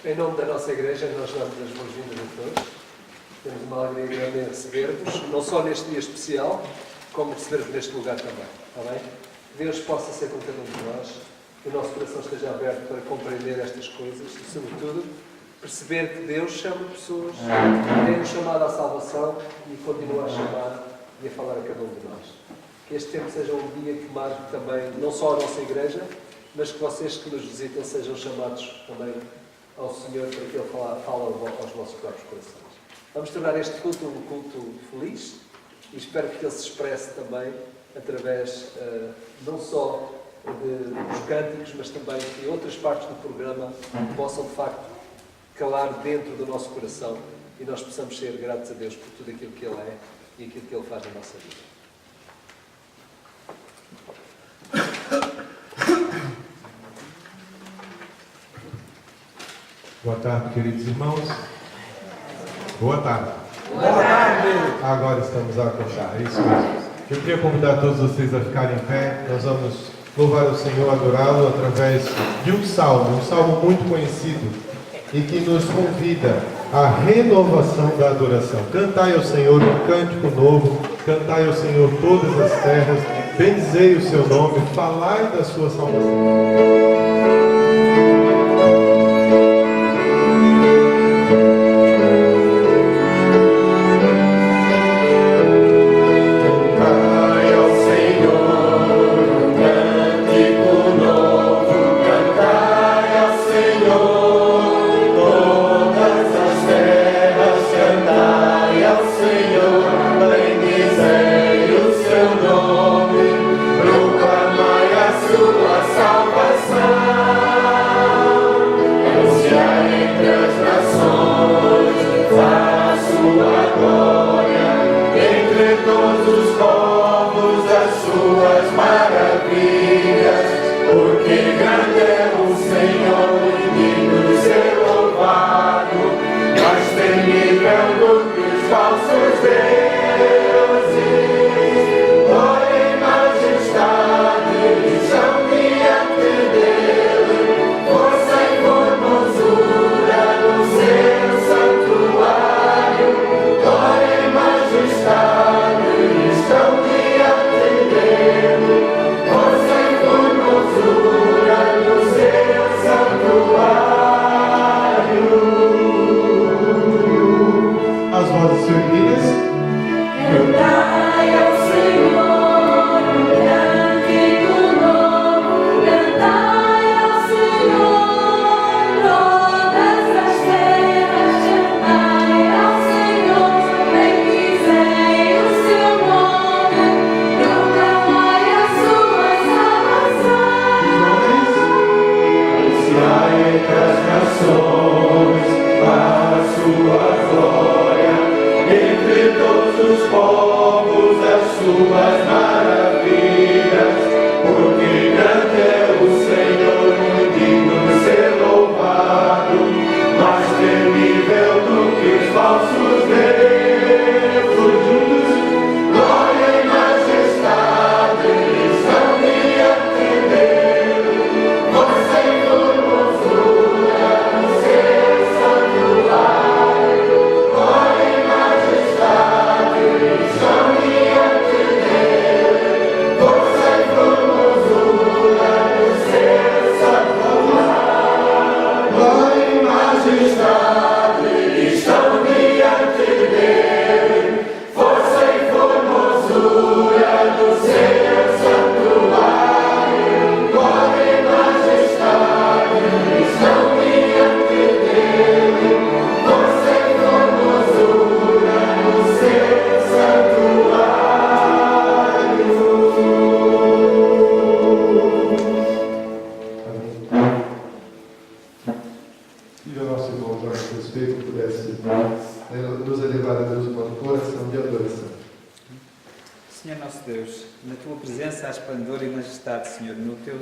Em nome da nossa Igreja, nós damos as boas-vindas a todos. Temos uma alegria grande em receber-vos, não só neste dia especial, como receber-vos neste lugar também. Está bem? Deus possa ser com cada um de nós, que o nosso coração esteja aberto para compreender estas coisas e, sobretudo, perceber que Deus chama pessoas, tem-nos chamado à salvação e continua a chamar e a falar a cada um de nós. Que este tempo seja um dia que marque também, não só a nossa Igreja, mas que vocês que nos visitam sejam chamados também ao Senhor para que Ele fale aos vossos próprios corações. Vamos tornar este culto um culto feliz e espero que ele se expresse também através não só dos cânticos, mas também que outras partes do programa possam de facto calar dentro do nosso coração e nós possamos ser gratos a Deus por tudo aquilo que Ele é e aquilo que Ele faz na nossa vida. Boa tarde, queridos irmãos. Boa tarde. Boa tarde. Agora estamos a acordar, é isso mesmo. Eu queria convidar todos vocês a ficarem em pé. Nós vamos louvar o Senhor, adorá-lo através de um salmo muito conhecido e que nos convida à renovação da adoração. Cantai ao Senhor um cântico novo, cantai ao Senhor todas as terras, bendizei o seu nome, falai da sua salvação.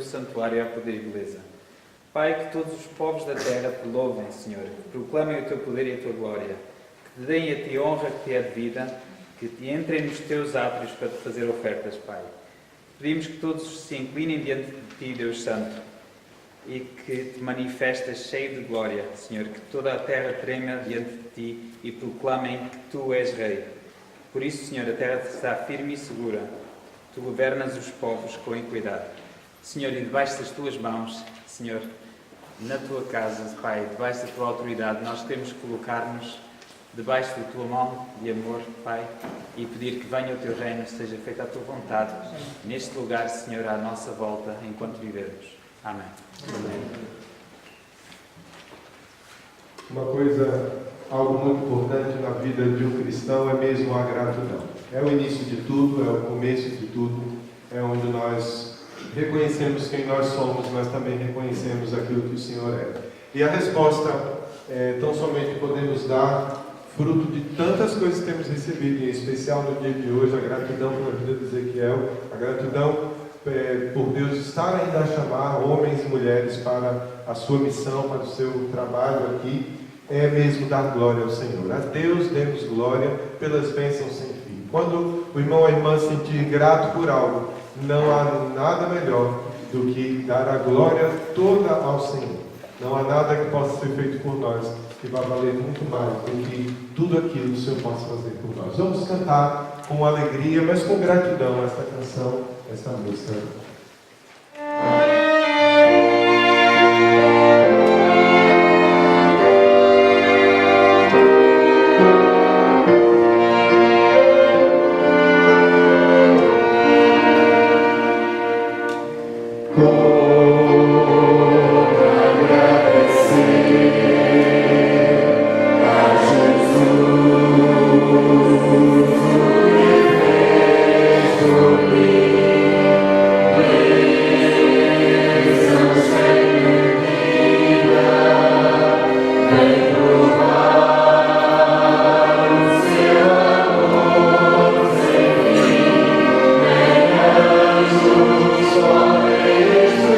Santuário há poder e beleza. Pai, que todos os povos da terra te louvem, Senhor, que proclamem o teu poder e a tua glória, que te deem a ti honra que te é devida, que te entrem nos teus átrios para te fazer ofertas, Pai. Pedimos que todos se inclinem diante de ti, Deus Santo, e que te manifestas cheio de glória, Senhor, que toda a terra trema diante de ti e proclamem que tu és Rei. Por isso, Senhor, a terra está firme e segura. Tu governas os povos com equidade. Senhor, e debaixo das tuas mãos, Senhor, na tua casa, Pai, debaixo da tua autoridade, nós temos que colocar-nos debaixo da tua mão de amor, Pai, e pedir que venha o teu reino, seja feita a tua vontade, neste lugar, Senhor, à nossa volta, enquanto vivemos. Amém. Uma coisa, algo muito importante na vida de um cristão é mesmo a gratidão. É o início de tudo, é o começo de tudo, é onde nós reconhecemos quem nós somos, mas também reconhecemos aquilo que o Senhor é. E a resposta, tão somente podemos dar fruto de tantas coisas que temos recebido, em especial no dia de hoje, a gratidão pela vida de Ezequiel, a gratidão por Deus estar ainda a chamar homens e mulheres para a sua missão, para o seu trabalho aqui, é mesmo dar glória ao Senhor. A Deus demos glória pelas bênçãos sem fim. Quando o irmão ou a irmã se sentir grato por algo, não há nada melhor do que dar a glória toda ao Senhor. Não há nada que possa ser feito por nós que vai valer muito mais do que tudo aquilo que o Senhor possa fazer por nós. Vamos cantar com alegria, mas com gratidão esta canção, esta música. Yes.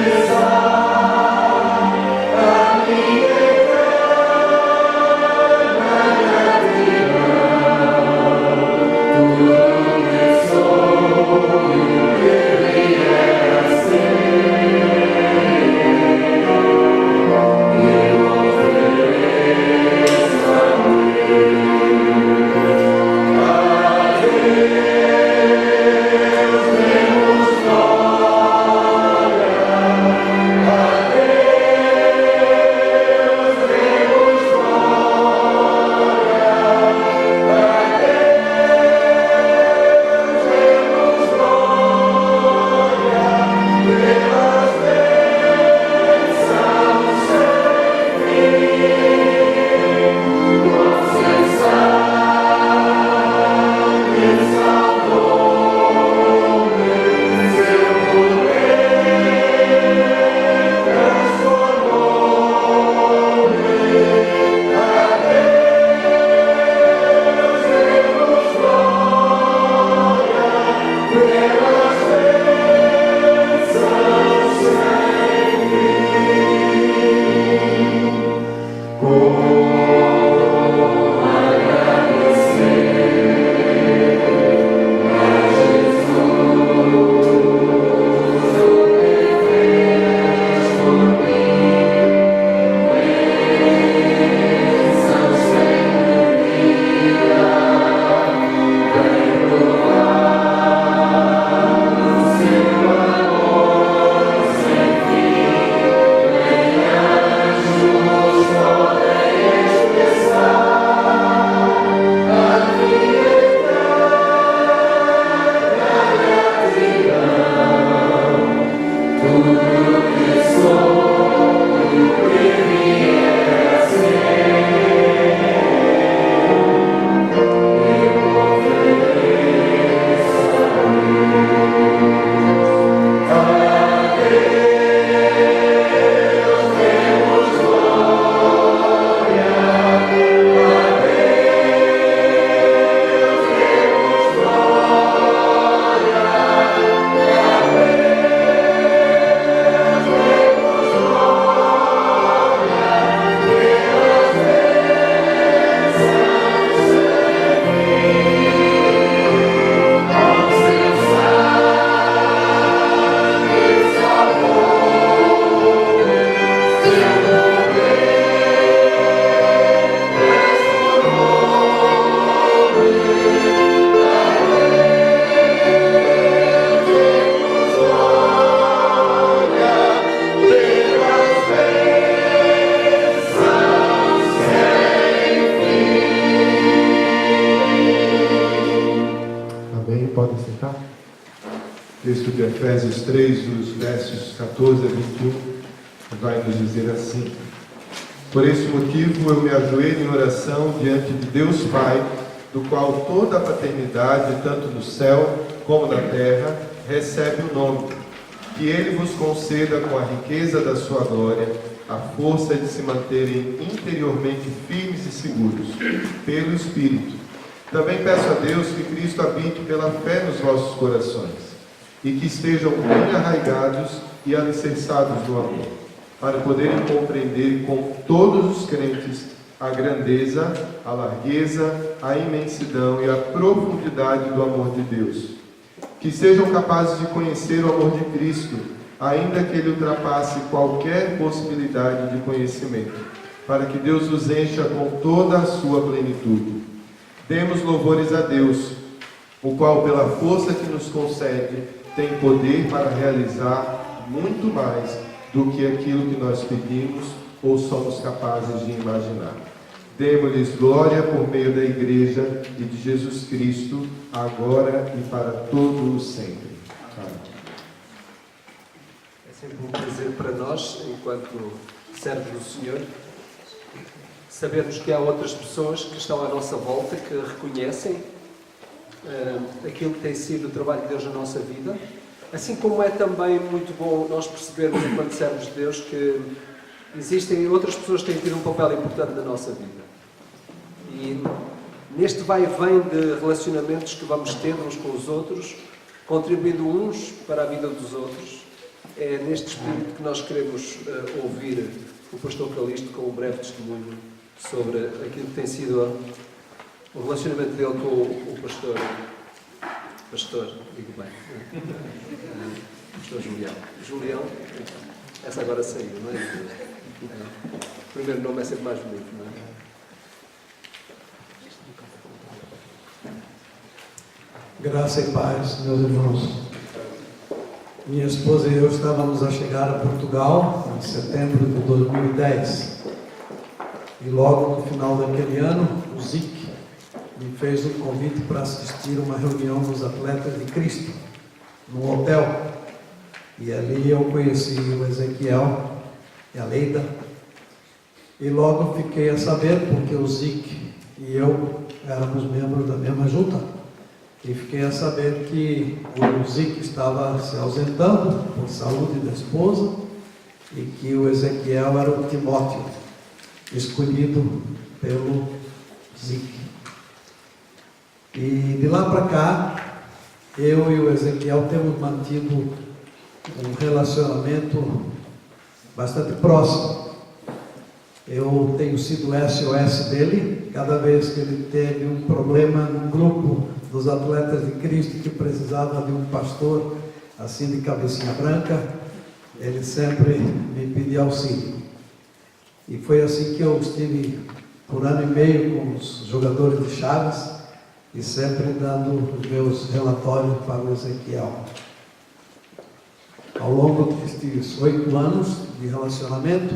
Efésios 3, os versos 14 a 21, vai nos dizer assim: por esse motivo eu me ajoelho em oração diante de Deus Pai, do qual toda a paternidade, tanto no céu como na terra, recebe o nome. Que Ele vos conceda com a riqueza da sua glória a força de se manterem interiormente firmes e seguros, pelo Espírito. Também peço a Deus que Cristo habite pela fé nos vossos corações, e que estejam bem arraigados e alicerçados no amor, para poderem compreender com todos os crentes a grandeza, a largueza, a imensidão e a profundidade do amor de Deus. Que sejam capazes de conhecer o amor de Cristo, ainda que ele ultrapasse qualquer possibilidade de conhecimento, para que Deus os encha com toda a sua plenitude. Demos louvores a Deus, o qual, pela força que nos concede, tem poder para realizar muito mais do que aquilo que nós pedimos ou somos capazes de imaginar. Demos-lhes glória por meio da Igreja e de Jesus Cristo, agora e para todo o sempre. Amém. É sempre um prazer para nós, enquanto servos do Senhor, sabermos que há outras pessoas que estão à nossa volta, que reconhecem aquilo que tem sido o trabalho de Deus na nossa vida, assim como é também muito bom nós percebermos, enquanto servos de Deus, que existem outras pessoas que têm tido um papel importante na nossa vida. E neste vai e vem de relacionamentos que vamos ter uns com os outros, contribuindo uns para a vida dos outros, é neste espírito que nós queremos ouvir o pastor Calixto com um breve testemunho sobre aquilo que tem sido o relacionamento dele com o pastor, digo bem, pastor Julião, essa agora saiu, não é? O primeiro nome é sempre mais bonito, não é? Graça e paz, meus irmãos. Minha esposa e eu estávamos a chegar a Portugal em setembro de 2010. E logo no final daquele ano, o Zic me fez um convite para assistir uma reunião dos Atletas de Cristo, num hotel. E ali eu conheci o Ezequiel e a Leida. E logo fiquei a saber, porque o Zic e eu éramos membros da mesma junta. E fiquei a saber que o Zic estava se ausentando por saúde da esposa e que o Ezequiel era o Timóteo, escolhido pelo Zic. E de lá para cá, eu e o Ezequiel temos mantido um relacionamento bastante próximo. Eu tenho sido SOS dele, cada vez que ele teve um problema no grupo dos Atletas de Cristo que precisava de um pastor assim de cabecinha branca, ele sempre me pedia auxílio. E foi assim que eu estive por ano e meio com os jogadores de Chaves e sempre dando os meus relatórios para o Ezequiel. Ao longo destes 8 anos de relacionamento,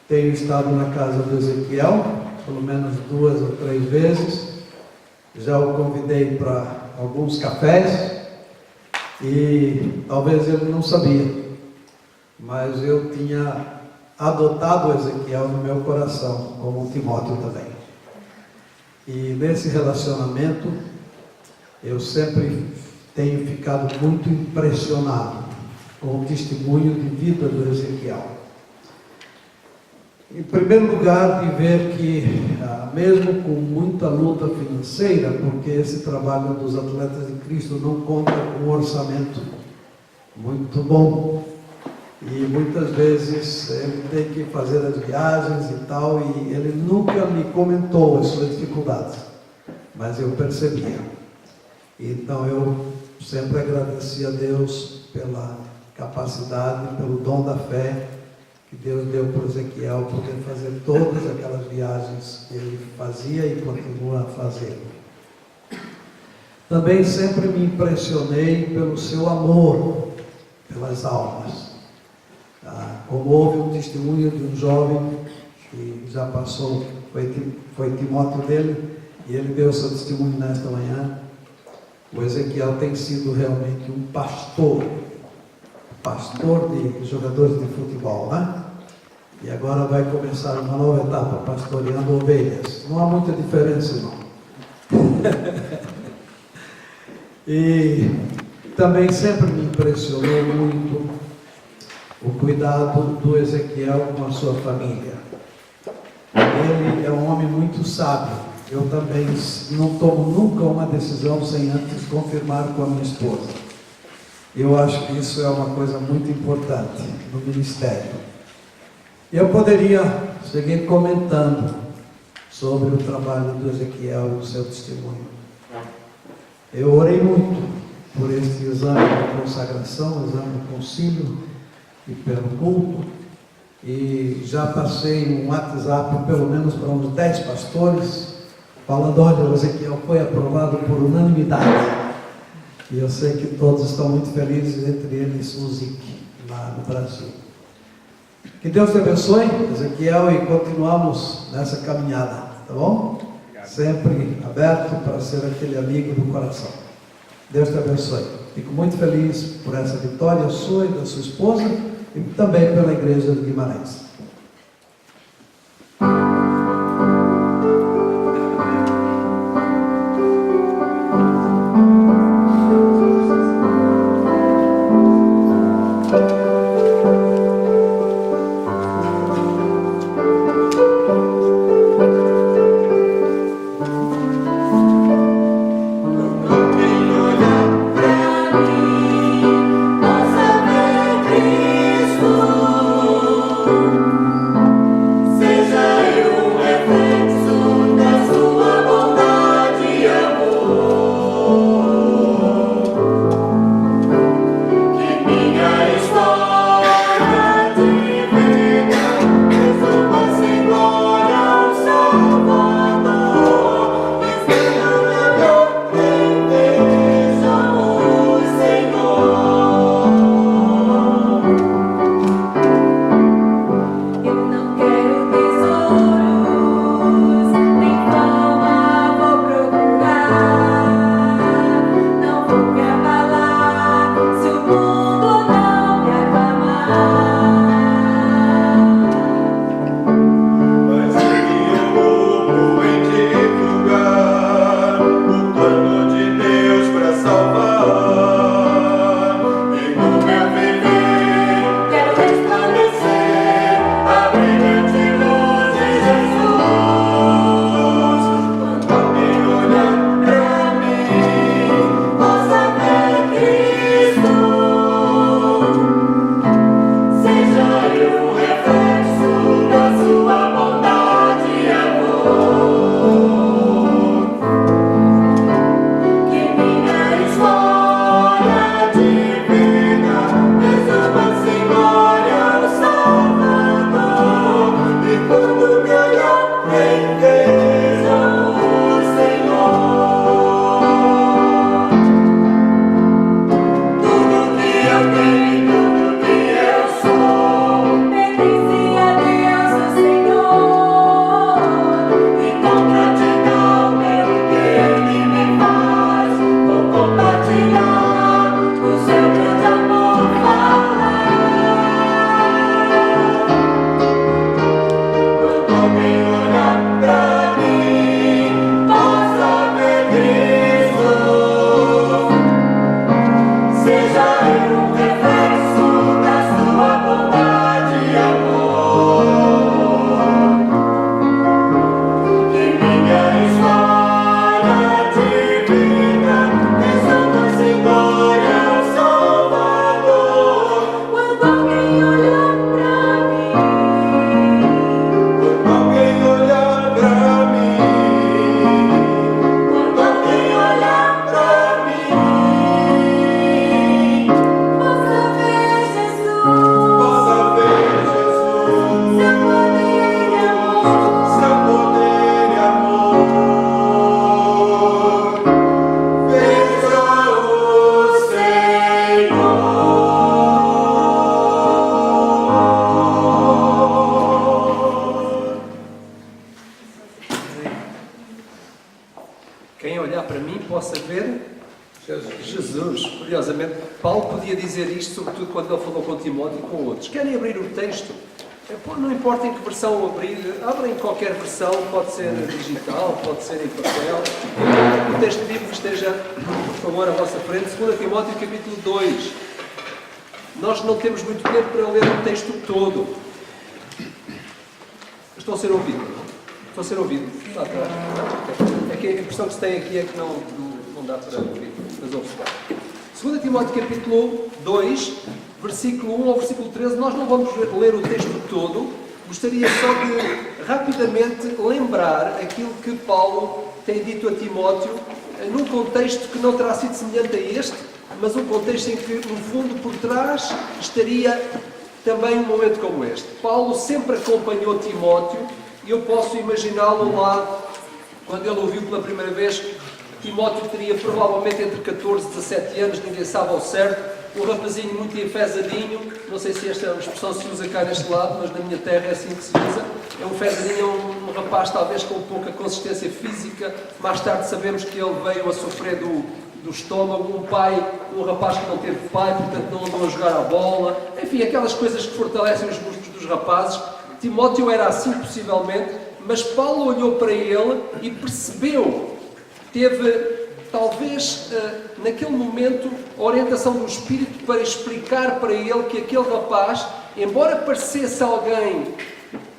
tenho estado na casa do Ezequiel, pelo menos 2 ou 3 vezes. Já o convidei para alguns cafés e talvez ele não sabia, mas eu tinha adotado o Ezequiel no meu coração, como o Timóteo também. E nesse relacionamento, eu sempre tenho ficado muito impressionado com o testemunho de vida do Ezequiel. Em primeiro lugar, de ver que, mesmo com muita luta financeira, porque esse trabalho dos Atletas de Cristo não conta com um orçamento muito bom, e muitas vezes ele tem que fazer as viagens e tal, e ele nunca me comentou as suas dificuldades, mas eu percebia. Então eu sempre agradeci a Deus pela capacidade, pelo dom da fé que Deus deu para Ezequiel poder fazer todas aquelas viagens que ele fazia e continua a fazer. Também sempre me impressionei pelo seu amor pelas almas. Como houve um testemunho de um jovem que já passou, foi Timóteo dele, e ele deu seu testemunho nesta manhã. O Ezequiel tem sido realmente um pastor de jogadores de futebol, né? E agora vai começar uma nova etapa, pastoreando ovelhas. Não há muita diferença, não. E também sempre me impressionou muito o cuidado do Ezequiel com a sua família. Ele é um homem muito sábio. Eu também não tomo nunca uma decisão sem antes confirmar com a minha esposa. Eu acho que isso é uma coisa muito importante no ministério. Eu poderia seguir comentando sobre o trabalho do Ezequiel e o seu testemunho. Eu orei muito por este exame de consagração, exame de concílio e pelo culto, e já passei um WhatsApp pelo menos para uns 10 pastores, falando: olha, o Ezequiel foi aprovado por unanimidade. E eu sei que todos estão muito felizes, entre eles o Zic, lá no Brasil. Que Deus te abençoe, Ezequiel, e continuamos nessa caminhada, tá bom? Sempre aberto para ser aquele amigo do coração. Deus te abençoe. Fico muito feliz por essa vitória sua e da sua esposa, e também pela igreja de Guimarães. História a dizer isto, sobretudo quando ele falou com Timóteo e com outros. Querem abrir o texto? Não importa em que versão abrir, abrem qualquer versão, pode ser digital, pode ser em papel. O texto bíblico esteja, por favor, à vossa frente, 2 Timóteo capítulo 2. Nós não temos muito tempo para ler o texto todo. Estão a ser ouvidos? Estão a ser ouvidos? Lá atrás. É que a impressão que se tem aqui é que não dá para ouvir, mas ouve-se bem. 2 Timóteo capítulo 2, versículo 1 ao versículo 13, nós não vamos ler o texto todo, gostaria só de rapidamente lembrar aquilo que Paulo tem dito a Timóteo, num contexto que não terá sido semelhante a este, mas um contexto em que, no fundo, por trás estaria também um momento como este. Paulo sempre acompanhou Timóteo e eu posso imaginá-lo lá, quando ele ouviu pela primeira vez. Timóteo teria provavelmente entre 14 e 17 anos, ninguém sabe ao certo, um rapazinho muito enfesadinho, não sei se esta expressão se usa cá neste lado, mas na minha terra é assim que se usa, é um enfesadinho, um rapaz talvez com pouca consistência física, mais tarde sabemos que ele veio a sofrer do estômago, um rapaz que não teve pai, portanto não andou a jogar a bola, enfim, aquelas coisas que fortalecem os músculos dos rapazes. Timóteo era assim possivelmente, mas Paulo olhou para ele e percebeu, teve talvez naquele momento a orientação do Espírito para explicar para ele que aquele rapaz, embora parecesse alguém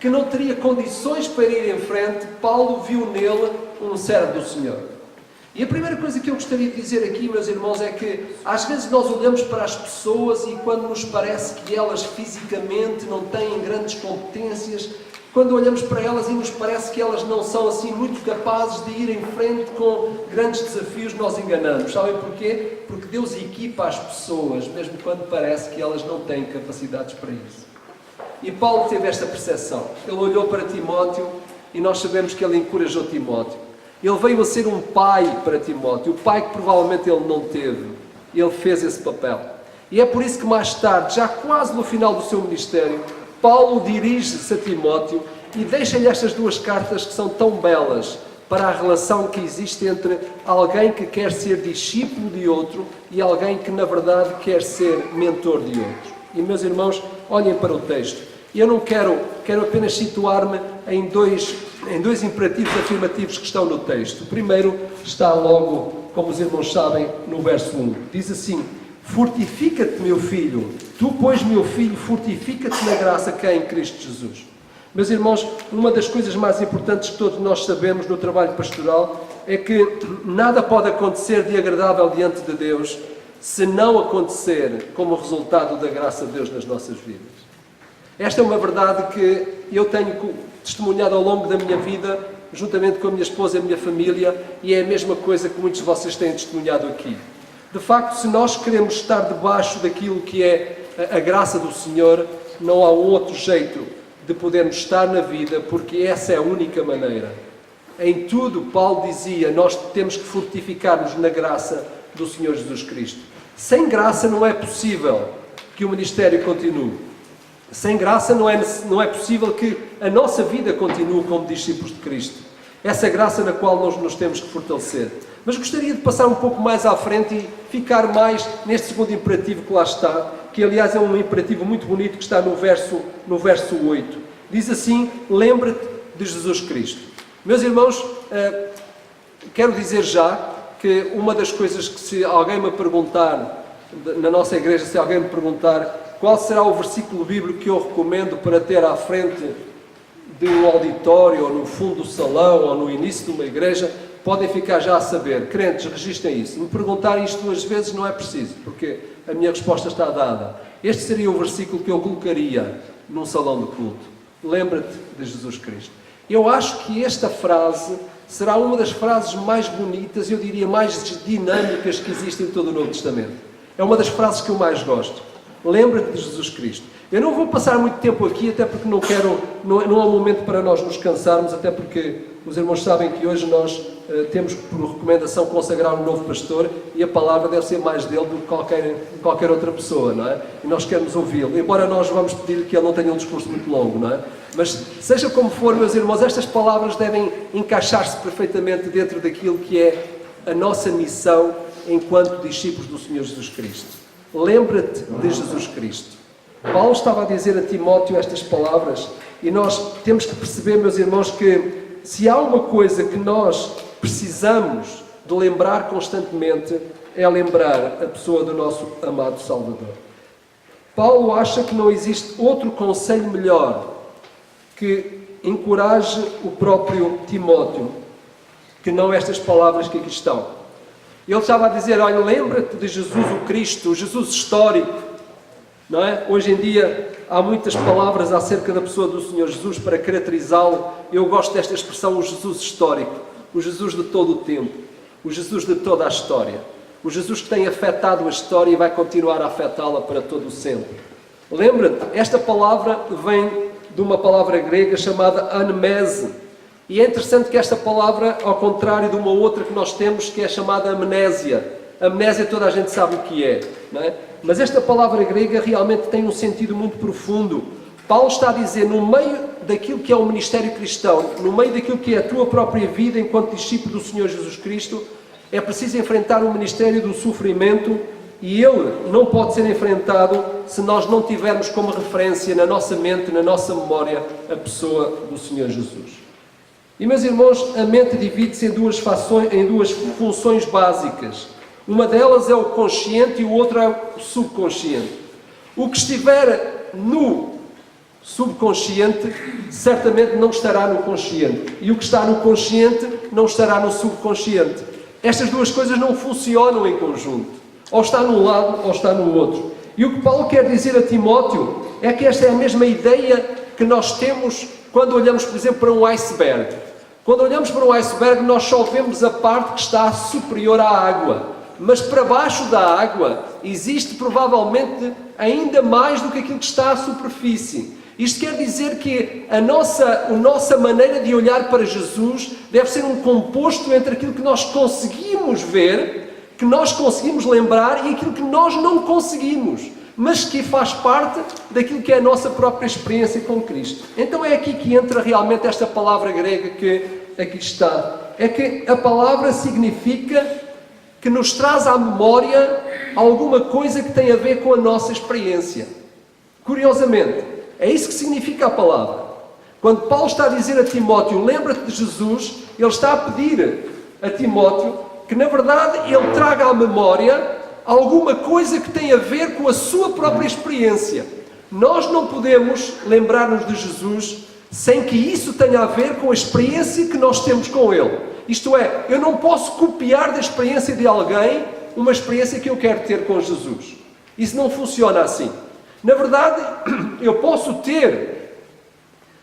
que não teria condições para ir em frente, Paulo viu nele um servo do Senhor. E a primeira coisa que eu gostaria de dizer aqui, meus irmãos, é que às vezes nós olhamos para as pessoas e quando nos parece que elas fisicamente não têm grandes competências, quando olhamos para elas e nos parece que elas não são assim muito capazes de ir em frente com grandes desafios, nós enganamos. Sabem porquê? Porque Deus equipa as pessoas, mesmo quando parece que elas não têm capacidades para isso. E Paulo teve esta percepção. Ele olhou para Timóteo e nós sabemos que ele encorajou Timóteo. Ele veio a ser um pai para Timóteo, o pai que provavelmente ele não teve. Ele fez esse papel. E é por isso que mais tarde, já quase no final do seu ministério, Paulo dirige-se a Timóteo e deixa-lhe estas duas cartas que são tão belas para a relação que existe entre alguém que quer ser discípulo de outro e alguém que, na verdade, quer ser mentor de outro. E, meus irmãos, olhem para o texto. Eu não quero apenas situar-me em dois imperativos afirmativos que estão no texto. O primeiro está logo, como os irmãos sabem, no verso 1. Diz assim: fortifica-te, meu filho. Tu, pois, meu filho, fortifica-te na graça que há em Cristo Jesus. Meus irmãos, uma das coisas mais importantes que todos nós sabemos no trabalho pastoral é que nada pode acontecer de agradável diante de Deus se não acontecer como resultado da graça de Deus nas nossas vidas. Esta é uma verdade que eu tenho testemunhado ao longo da minha vida, juntamente com a minha esposa e a minha família, e é a mesma coisa que muitos de vocês têm testemunhado aqui. De facto, se nós queremos estar debaixo daquilo que é a graça do Senhor, não há outro jeito de podermos estar na vida, porque essa é a única maneira. Em tudo, Paulo dizia, nós temos que fortificar-nos na graça do Senhor Jesus Cristo. Sem graça não é possível que o ministério continue. Sem graça não é possível que a nossa vida continue como discípulos de Cristo. Essa graça na qual nós nos temos que fortalecer. Mas gostaria de passar um pouco mais à frente e ficar mais neste segundo imperativo que lá está, que aliás é um imperativo muito bonito que está no verso 8. Diz assim: lembra-te de Jesus Cristo. Meus irmãos, quero dizer já que uma das coisas que, se alguém me perguntar, na nossa igreja, se alguém me perguntar qual será o versículo bíblico que eu recomendo para ter à frente de um auditório, ou no fundo do salão, ou no início de uma igreja, podem ficar já a saber. Crentes, registrem isso. Me perguntarem isto 2 vezes não é preciso, porque a minha resposta está dada. Este seria o versículo que eu colocaria num salão de culto. Lembra-te de Jesus Cristo. Eu acho que esta frase será uma das frases mais bonitas, eu diria mais dinâmicas que existem em todo o Novo Testamento. É uma das frases que eu mais gosto. Lembra-te de Jesus Cristo. Eu não vou passar muito tempo aqui, até porque não há um momento para nós nos cansarmos, até porque os irmãos sabem que hoje nós temos por recomendação consagrar um novo pastor e a palavra deve ser mais dele do que qualquer outra pessoa, não é? E nós queremos ouvi-lo, embora nós vamos pedir que ele não tenha um discurso muito longo, não é? Mas seja como for, meus irmãos, estas palavras devem encaixar-se perfeitamente dentro daquilo que é a nossa missão enquanto discípulos do Senhor Jesus Cristo. lembra-te de Jesus Cristo. Paulo estava a dizer a Timóteo estas palavras e nós temos que perceber, meus irmãos, que se há uma coisa que nós precisamos de lembrar constantemente, é lembrar a pessoa do nosso amado Salvador. Paulo acha que não existe outro conselho melhor que encoraje o próprio Timóteo, que não estas palavras que aqui estão. Ele estava a dizer, olha, lembra-te de Jesus o Cristo, o Jesus histórico, não é? Hoje em dia há muitas palavras acerca da pessoa do Senhor Jesus para caracterizá-lo. Eu gosto desta expressão, o Jesus histórico, o Jesus de todo o tempo, o Jesus de toda a história, o Jesus que tem afetado a história e vai continuar a afetá-la para todo o sempre. Lembra-te, esta palavra vem de uma palavra grega chamada anmese. E é interessante que esta palavra, ao contrário de uma outra que nós temos, que é chamada amnésia. Amnésia toda a gente sabe o que é, não é? Mas esta palavra grega realmente tem um sentido muito profundo. Paulo está a dizer, no meio daquilo que é o ministério cristão, no meio daquilo que é a tua própria vida enquanto discípulo do Senhor Jesus Cristo, é preciso enfrentar o ministério do sofrimento e ele não pode ser enfrentado se nós não tivermos como referência na nossa mente, na nossa memória, a pessoa do Senhor Jesus. E, meus irmãos, a mente divide-se em duas funções básicas. Uma delas é o consciente e o outro é o subconsciente. O que estiver no subconsciente certamente não estará no consciente. E o que está no consciente não estará no subconsciente. Estas duas coisas não funcionam em conjunto. Ou está num lado ou está no outro. E o que Paulo quer dizer a Timóteo é que esta é a mesma ideia que nós temos quando olhamos, por exemplo, para um iceberg. Quando olhamos para um iceberg, nós só vemos a parte que está superior à água. Mas para baixo da água existe provavelmente ainda mais do que aquilo que está à superfície. Isto quer dizer que a nossa maneira de olhar para Jesus deve ser um composto entre aquilo que nós conseguimos ver, que nós conseguimos lembrar e aquilo que nós não conseguimos, mas que faz parte daquilo que é a nossa própria experiência com Cristo. Então é aqui que entra realmente esta palavra grega que aqui está. É que a palavra significa que nos traz à memória alguma coisa que tem a ver com a nossa experiência. Curiosamente, é isso que significa a palavra. Quando Paulo está a dizer a Timóteo, lembra-te de Jesus, ele está a pedir a Timóteo que, na verdade, ele traga à memória alguma coisa que tem a ver com a sua própria experiência. Nós não podemos lembrar-nos de Jesus sem que isso tenha a ver com a experiência que nós temos com Ele. Isto é, eu não posso copiar da experiência de alguém uma experiência que eu quero ter com Jesus. Isso não funciona assim. Na verdade, eu posso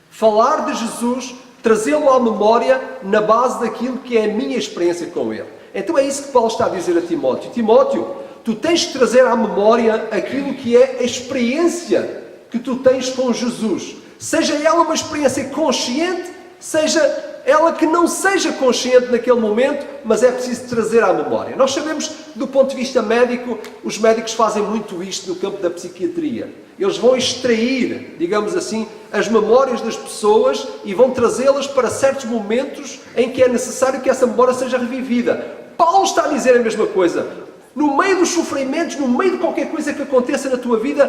falar de Jesus, trazê-lo à memória na base daquilo que é a minha experiência com Ele. Então é isso que Paulo está a dizer a Timóteo. Timóteo, tu tens de trazer à memória aquilo que é a experiência que tu tens com Jesus. Seja ela uma experiência consciente, seja ela que não seja consciente naquele momento, mas é preciso trazer à memória. Nós sabemos, do ponto de vista médico, os médicos fazem muito isto no campo da psiquiatria. Eles vão extrair, digamos assim, as memórias das pessoas e vão trazê-las para certos momentos em que é necessário que essa memória seja revivida. Paulo está a dizer a mesma coisa. No meio dos sofrimentos, no meio de qualquer coisa que aconteça na tua vida,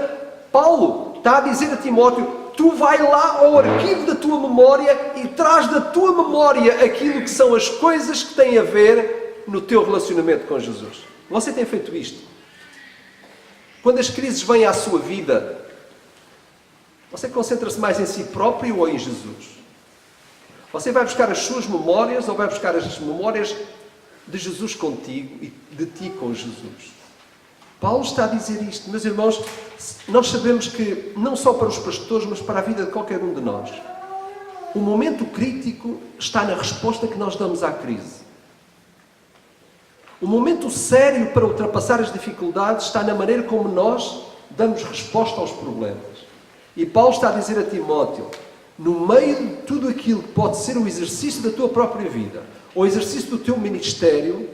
Paulo está a dizer a Timóteo, tu vai lá ao arquivo da tua memória e traz da tua memória aquilo que são as coisas que têm a ver no teu relacionamento com Jesus. Você tem feito isto? Quando as crises vêm à sua vida, você concentra-se mais em si próprio ou em Jesus? Você vai buscar as suas memórias ou vai buscar as memórias de Jesus contigo e de ti com Jesus? Paulo está a dizer isto. Meus irmãos, nós sabemos que, não só para os pastores, mas para a vida de qualquer um de nós, o momento crítico está na resposta que nós damos à crise. O momento sério para ultrapassar as dificuldades está na maneira como nós damos resposta aos problemas. E Paulo está a dizer a Timóteo, no meio de tudo aquilo que pode ser o exercício da tua própria vida, ou o exercício do teu ministério,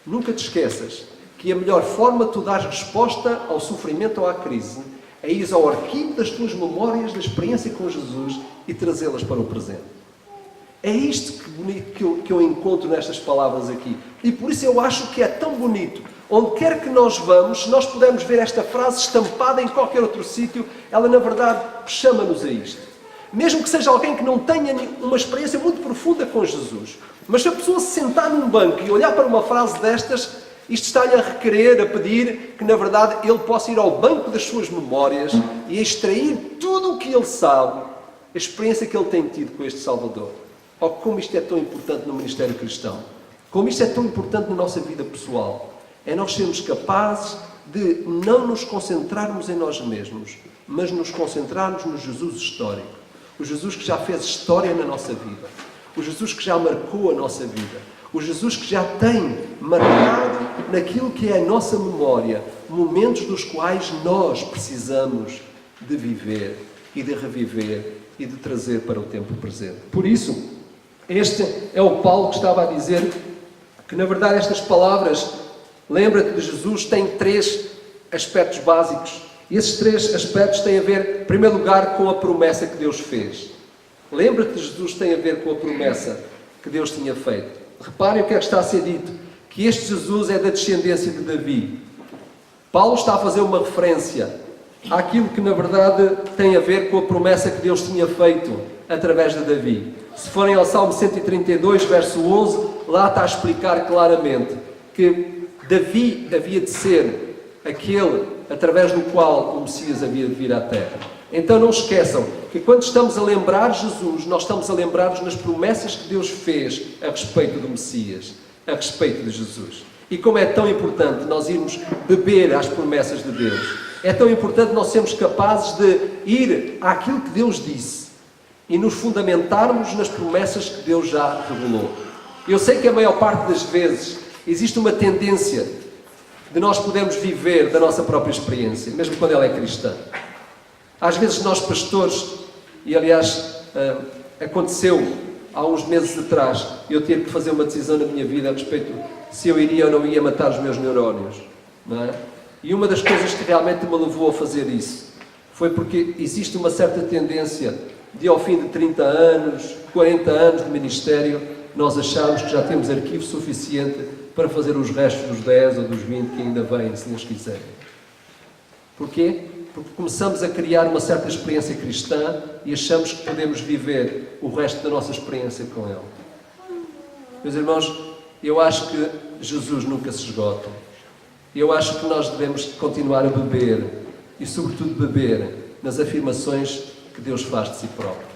nunca te esqueças que a melhor forma de tu dar resposta ao sofrimento ou à crise é ir ao arquivo das tuas memórias da experiência com Jesus e trazê-las para o presente. É isto que bonito que eu encontro nestas palavras aqui. E por isso eu acho que é tão bonito Onde quer que nós vamos, se nós pudermos ver esta frase estampada em qualquer outro sítio, ela na verdade chama-nos a isto. Mesmo que seja alguém que não tenha uma experiência muito profunda com Jesus, mas se a pessoa se sentar num banco e olhar para uma frase destas, isto está-lhe a requerer, a pedir que na verdade ele possa ir ao banco das suas memórias e extrair tudo o que ele sabe, a experiência que ele tem tido com este Salvador. Oh, como isto é tão importante no ministério cristão, como isto é tão importante na nossa vida pessoal. É nós sermos capazes de não nos concentrarmos em nós mesmos, mas nos concentrarmos no Jesus histórico. O Jesus que já fez história na nossa vida. O Jesus que já marcou a nossa vida. O Jesus que já tem marcado naquilo que é a nossa memória momentos dos quais nós precisamos de viver e de reviver e de trazer para o tempo presente. Por isso, este é o Paulo que estava a dizer que, na verdade, estas palavras, lembra-te de Jesus, têm 3 aspectos básicos. E esses 3 aspectos têm a ver, em primeiro lugar, com a promessa que Deus fez. Lembra-te de Jesus tem a ver com a promessa que Deus tinha feito. Reparem o que é que está a ser dito, que este Jesus é da descendência de Davi. Paulo está a fazer uma referência àquilo que, na verdade, tem a ver com a promessa que Deus tinha feito através de Davi. Se forem ao Salmo 132, verso 11, lá está a explicar claramente que Davi havia de ser aquele através do qual o Messias havia de vir à Terra. Então não esqueçam que quando estamos a lembrar Jesus, nós estamos a lembrar-nos nas promessas que Deus fez a respeito do Messias, a respeito de Jesus. E como é tão importante nós irmos beber às promessas de Deus. É tão importante nós sermos capazes de ir àquilo que Deus disse e nos fundamentarmos nas promessas que Deus já revelou. Eu sei que a maior parte das vezes existe uma tendência de nós podermos viver da nossa própria experiência, mesmo quando ela é cristã. Às vezes nós pastores, e aliás aconteceu há uns meses atrás, eu ter que fazer uma decisão na minha vida a respeito se eu iria ou não ia matar os meus neurónios, não é? E uma das coisas que realmente me levou a fazer isso foi porque existe uma certa tendência de, ao fim de 30 anos, 40 anos de ministério, nós acharmos que já temos arquivo suficiente para fazer os restos dos 10 ou dos 20 que ainda vêm, se Deus quiser. Porquê? Porque começamos a criar uma certa experiência cristã e achamos que podemos viver o resto da nossa experiência com Ele. Meus irmãos, eu acho que Jesus nunca se esgota. Eu acho que nós devemos continuar a beber e, sobretudo, beber nas afirmações que Deus faz de si próprio.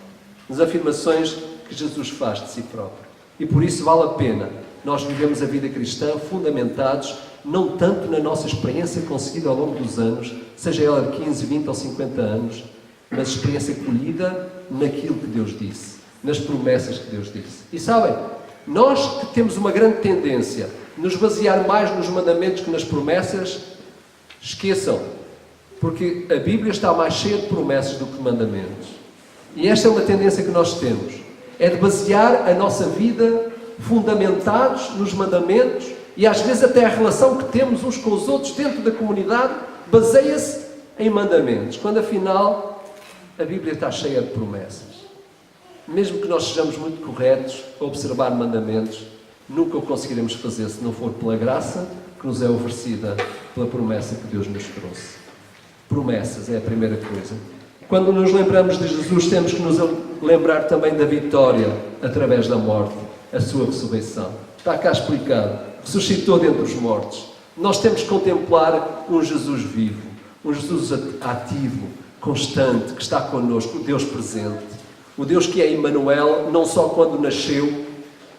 Nas afirmações que Jesus faz de si próprio. E por isso vale a pena nós vivemos a vida cristã fundamentados não tanto na nossa experiência conseguida ao longo dos anos, seja ela de 15, 20 ou 50 anos, mas experiência colhida naquilo que Deus disse, nas promessas que Deus disse. E sabem, nós que temos uma grande tendência a nos basear mais nos mandamentos que nas promessas, esqueçam, porque a Bíblia está mais cheia de promessas do que de mandamentos. E esta é uma tendência que nós temos, é de basear a nossa vida fundamentados nos mandamentos e às vezes até a relação que temos uns com os outros dentro da comunidade baseia-se em mandamentos, quando afinal a Bíblia está cheia de promessas. Mesmo que nós sejamos muito corretos a observar mandamentos, nunca o conseguiremos fazer se não for pela graça que nos é oferecida pela promessa que Deus nos trouxe. Promessas é a primeira coisa. Quando nos lembramos de Jesus, temos que nos lembrar também da vitória através da morte, a sua ressurreição. Está cá explicado. Ressuscitou dentre os mortos. Nós temos que contemplar um Jesus vivo, um Jesus ativo, constante, que está connosco, o Deus presente. O Deus que é Emmanuel, não só quando nasceu,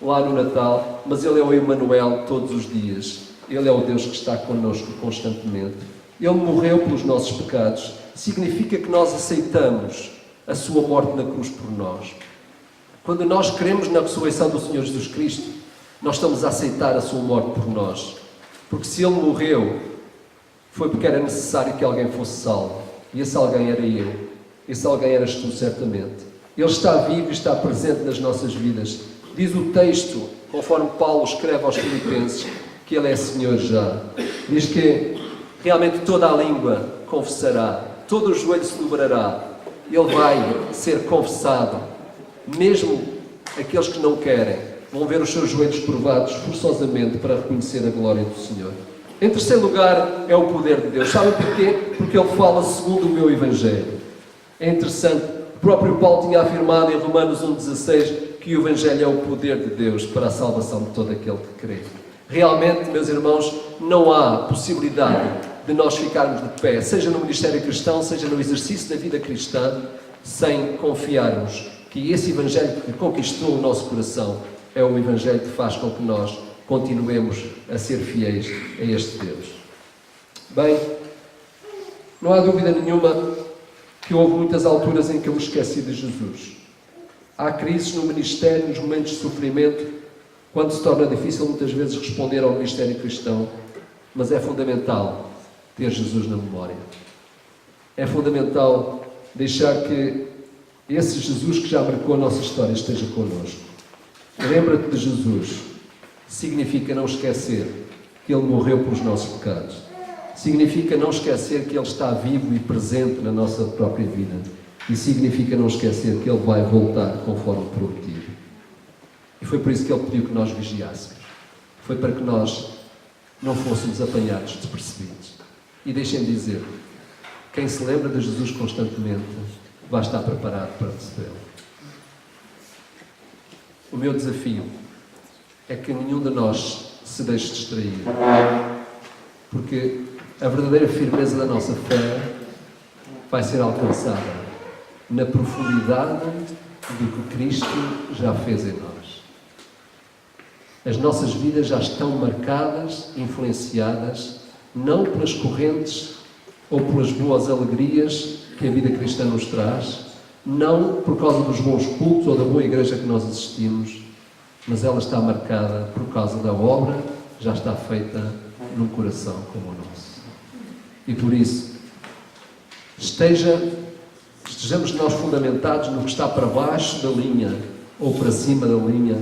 lá no Natal, mas Ele é o Emmanuel todos os dias. Ele é o Deus que está connosco constantemente. Ele morreu pelos nossos pecados. Significa que nós aceitamos a sua morte na cruz por nós. Quando nós cremos na ressurreição do Senhor Jesus Cristo, nós estamos a aceitar a sua morte por nós. Porque se Ele morreu, foi porque era necessário que alguém fosse salvo. E esse alguém era eu. Esse alguém eras tu, certamente. Ele está vivo e está presente nas nossas vidas. Diz o texto, conforme Paulo escreve aos Filipenses, que Ele é Senhor já. Diz que realmente toda a língua confessará, todo o joelho se dobrará. Ele vai ser confessado. Mesmo aqueles que não querem vão ver os seus joelhos curvados forçosamente para reconhecer a glória do Senhor. Em terceiro lugar, é o poder de Deus. Sabem porquê? Porque Ele fala segundo o meu Evangelho. É interessante, o próprio Paulo tinha afirmado em Romanos 1,16 que o Evangelho é o poder de Deus para a salvação de todo aquele que crê. Realmente, meus irmãos, não há possibilidade de nós ficarmos de pé, seja no ministério cristão, seja no exercício da vida cristã, sem confiarmos que esse Evangelho que conquistou o nosso coração é o Evangelho que faz com que nós continuemos a ser fiéis a este Deus. Bem, não há dúvida nenhuma que houve muitas alturas em que eu me esqueci de Jesus. Há crises no ministério, nos momentos de sofrimento, quando se torna difícil muitas vezes responder ao ministério cristão, mas é fundamental ter Jesus na memória. É fundamental deixar que esse Jesus que já marcou a nossa história esteja connosco. Lembra-te de Jesus. Significa não esquecer que Ele morreu pelos nossos pecados. Significa não esquecer que Ele está vivo e presente na nossa própria vida. E significa não esquecer que Ele vai voltar conforme prometido. E foi por isso que Ele pediu que nós vigiássemos. Foi para que nós não fôssemos apanhados despercebidos. E deixem-me dizer, quem se lembra de Jesus constantemente vai estar preparado para recebê-lo. O meu desafio é que nenhum de nós se deixe distrair, porque a verdadeira firmeza da nossa fé vai ser alcançada na profundidade do que Cristo já fez em nós. As nossas vidas já estão marcadas, influenciadas, não pelas correntes ou pelas boas alegrias que a vida cristã nos traz, não por causa dos bons cultos ou da boa igreja que nós assistimos, mas ela está marcada por causa da obra que já está feita num coração como o nosso. E por isso, estejamos nós fundamentados no que está para baixo da linha ou para cima da linha,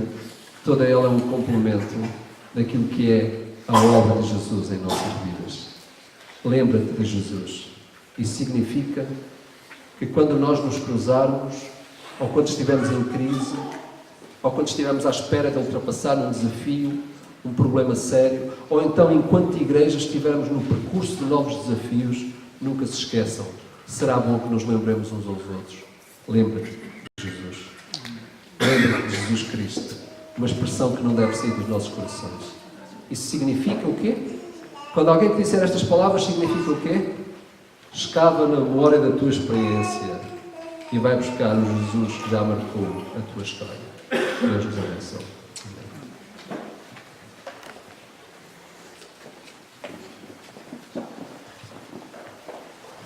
toda ela é um complemento daquilo que é a obra de Jesus em nossas vidas. Lembra-te de Jesus. Isso significa que quando nós nos cruzarmos, ou quando estivermos em crise, ou quando estivermos à espera de ultrapassar um desafio, um problema sério, ou então enquanto igreja estivermos no percurso de novos desafios, nunca se esqueçam. Será bom que nos lembremos uns aos outros. Lembra-te de Jesus. Lembra-te de Jesus Cristo. Uma expressão que não deve sair dos nossos corações. Isso significa o quê? Quando alguém te disser estas palavras, significa o quê? Escava na memória da tua experiência e vai buscar o Jesus que já marcou a tua história. Deus nos abençoe.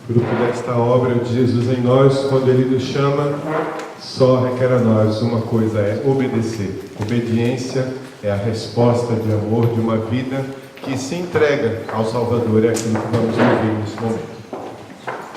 Fruto desta obra de Jesus em nós, quando Ele nos chama, só requer a nós uma coisa, é obedecer. Obediência é a resposta de amor de uma vida que se entrega ao Salvador. É aquilo que vamos ouvir nesse momento. Obediência a Deus.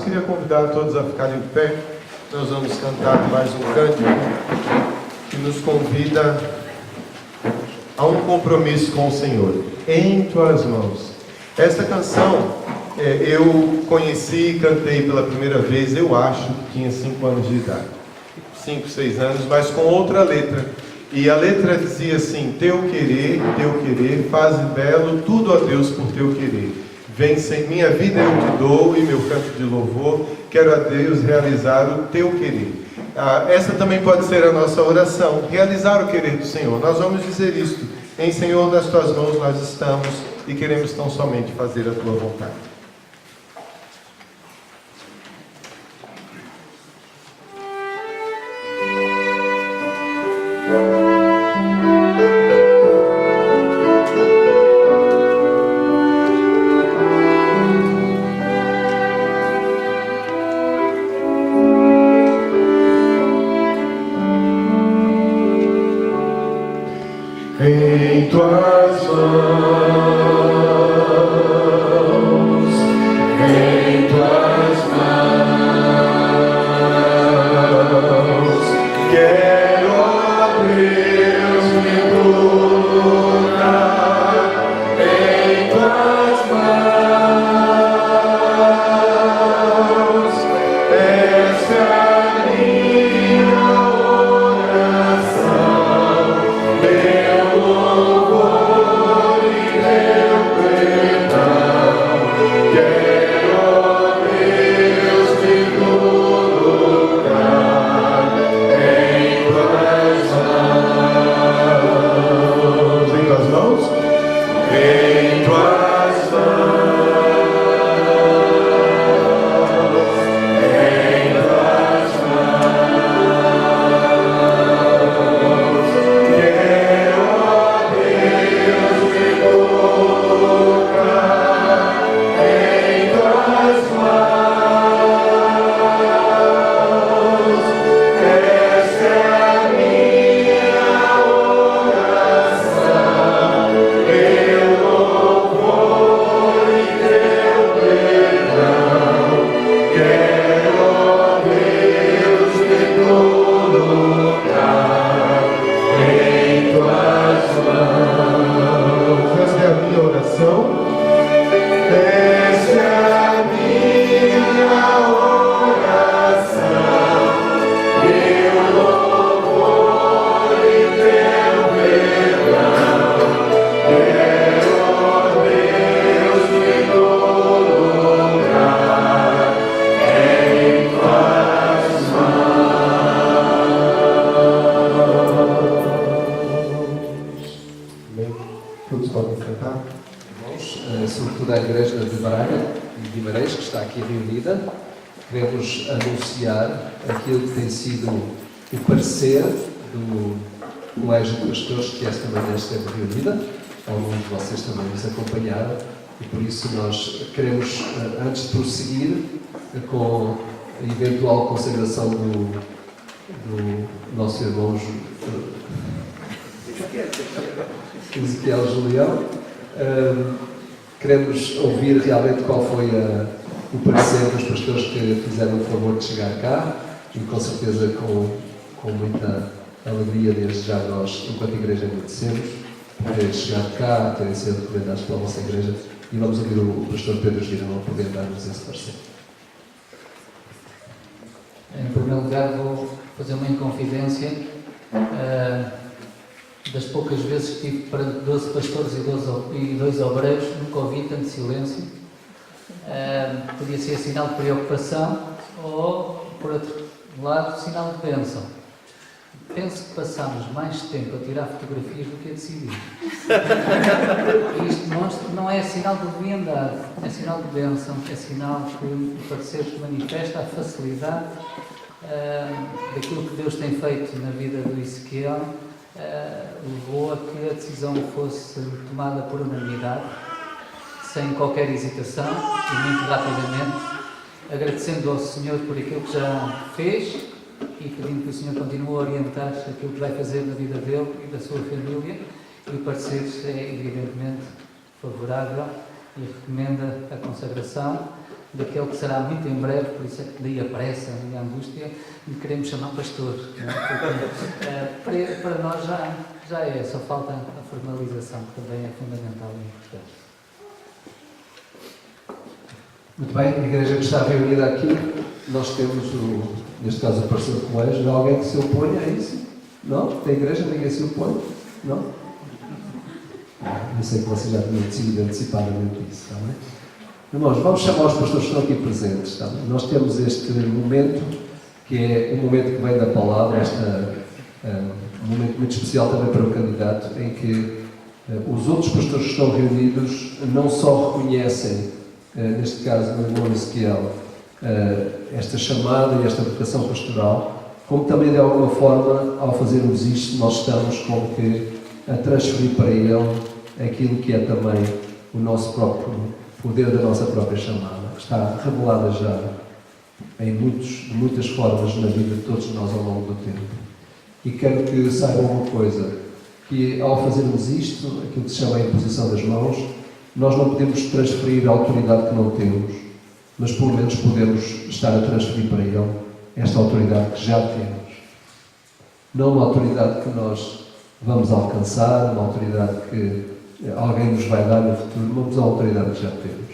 Queria convidar todos a ficarem de pé. Nós vamos cantar mais um cântico que nos convida a um compromisso com o Senhor. Em tuas mãos. Esta canção eu conheci e cantei pela primeira vez, eu acho que tinha 5 anos de idade. 5, 6 anos, mas com outra letra. E a letra dizia assim: teu querer, faz belo tudo a Deus por teu querer. Vem sem minha vida eu te dou, e meu canto de louvor, quero a Deus realizar o teu querer. Essa também pode ser a nossa oração, realizar o querer do Senhor. Nós vamos dizer isto: em Senhor, nas tuas mãos nós estamos, e queremos tão somente fazer a tua vontade. Em tuas mãos, em tuas mãos, quero, ó Deus, me colocar em tuas mãos. Esta é a minha oração, meu louvor e meu perdão. Quero, ó Deus, me colocar em tuas mãos. Em tuas mãos? Em tuas mãos. Em tuas mãos. Quero, ó Deus, me colocar em tuas mãos. Esta é a minha oração, meu louvor e teu perdão. Quero, ó Deus, me colocar em tuas mãos. Esta é a minha oração. Esta é a minha oração, meu louvor e teu perdão. Quero, ó Deus, me colocar em tuas mãos. Bem, todos podem sentar. Irmãos, sobretudo a Igreja de Braga e de Guimarães, que está aqui reunida, queremos anunciar aquilo que tem sido o parecer do Colégio de Pastores, que esta manhã esteve reunida. Alguns de vocês também nos acompanharam, E por isso nós queremos, antes de prosseguir com a eventual consagração do nosso irmão Ezequiel Julião, queremos ouvir realmente qual foi o parecer dos pastores que fizeram o favor de chegar cá e com certeza com muita alegria desde já nós, enquanto igreja, agradecemos por terem chegado cá, terem sido recomendados pela nossa igreja e vamos ouvir o pastor Pedro Girão a poder dar-nos esse parecer. Em primeiro lugar, vou fazer uma inconfidência. Das poucas vezes que tive para 12 pastores e 2 obreiros, nunca ouvi tanto silêncio. Podia ser sinal de preocupação ou, por outro lado, sinal de bênção. Penso que passámos mais tempo a tirar fotografias do que a decidir. Isto não é sinal de leviandade, é sinal de bênção, é sinal que o parecer manifesta a facilidade daquilo que Deus tem feito na vida do Ezequiel, levou a que a decisão fosse tomada por unanimidade, sem qualquer hesitação e muito rapidamente, agradecendo ao Senhor por aquilo que já fez e pedindo que o Senhor continue a orientar aquilo que vai fazer na vida dele e da sua família. E o parecer é evidentemente favorável e recomenda a consagração daquele que será muito em breve, por isso é que daí a pressa e a angústia de queremos chamar pastor. Porque, para nós já é, só falta a formalização, que também é fundamental e importante. Muito bem, a igreja que está reunida aqui, nós temos, neste caso, o parecer do colégio, alguém que se opõe a isso? Não? Da igreja ninguém se opõe? Não? Eu sei que vocês já tinham decidido antecipadamente isso, está bem? Irmãos, vamos chamar os pastores que estão aqui presentes, está bem? Nós temos este momento, que é um momento que vem da palavra, um momento muito especial também para o candidato, em que os outros pastores que estão reunidos não só reconhecem, neste caso no irmão Ezequiel, esta chamada e esta vocação pastoral, como também de alguma forma, ao fazermos isto, nós estamos como que a transferir para ele aquilo que é também o nosso próprio poder da nossa própria chamada, que está revelada já de muitas formas na vida de todos nós ao longo do tempo. E quero que saibam uma coisa, que ao fazermos isto, aquilo que se chama a imposição das mãos, nós não podemos transferir a autoridade que não temos, mas pelo menos podemos estar a transferir para ele esta autoridade que já temos. Não uma autoridade que nós vamos alcançar, uma autoridade que alguém nos vai dar no futuro, mas a autoridade que já temos.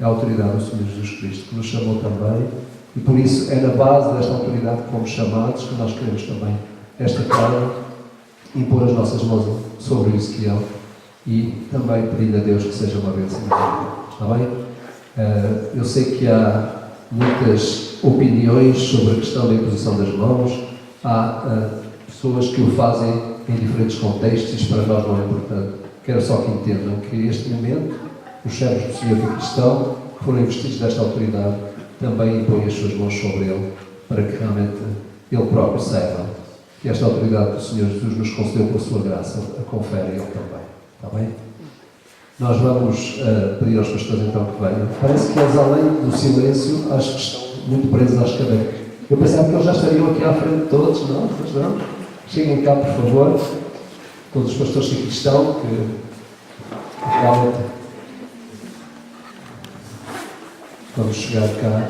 É a autoridade do Senhor Jesus Cristo, que nos chamou também, e por isso é na base desta autoridade que fomos chamados, que nós queremos também, esta tarde, impor as nossas mãos sobre o Ezequiel e também pedir a Deus que seja uma bênção. Está bem? Eu sei que há muitas opiniões sobre a questão da imposição das mãos, há pessoas que o fazem em diferentes contextos, e isto para nós não é importante. Quero só que entendam que este momento, os servos do Senhor que estão, que foram investidos desta autoridade, também impõem as suas mãos sobre ele, para que realmente ele próprio saiba que esta autoridade que o Senhor Jesus nos concedeu pela sua graça, a confere a ele também. Está bem? Nós vamos pedir aos pastores então que venham. Parece que eles, além do silêncio, acho que estão muito presos às cadeiras. Eu pensava que eles já estariam aqui à frente de todos, não? Mas não. Cheguem cá, por favor. Todos os pastores que aqui estão, que realmente vamos chegar cá.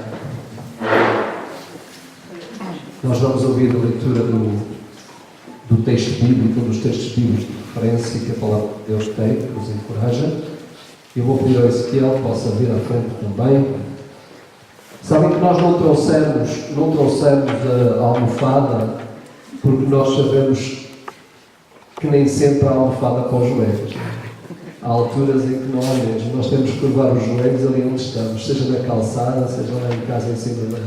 Nós vamos ouvir a leitura do texto bíblico, um dos textos bíblicos de referência que a palavra de Deus tem, que nos encoraja. Eu vou pedir ao Ezequiel que possa vir à frente também. Sabem que nós não trouxemos a almofada, porque nós sabemos que nem sempre há almofada para os joelhos. Há alturas em que não há mesmo. Nós temos que curvar os joelhos ali onde estamos, seja na calçada, seja lá em casa em cima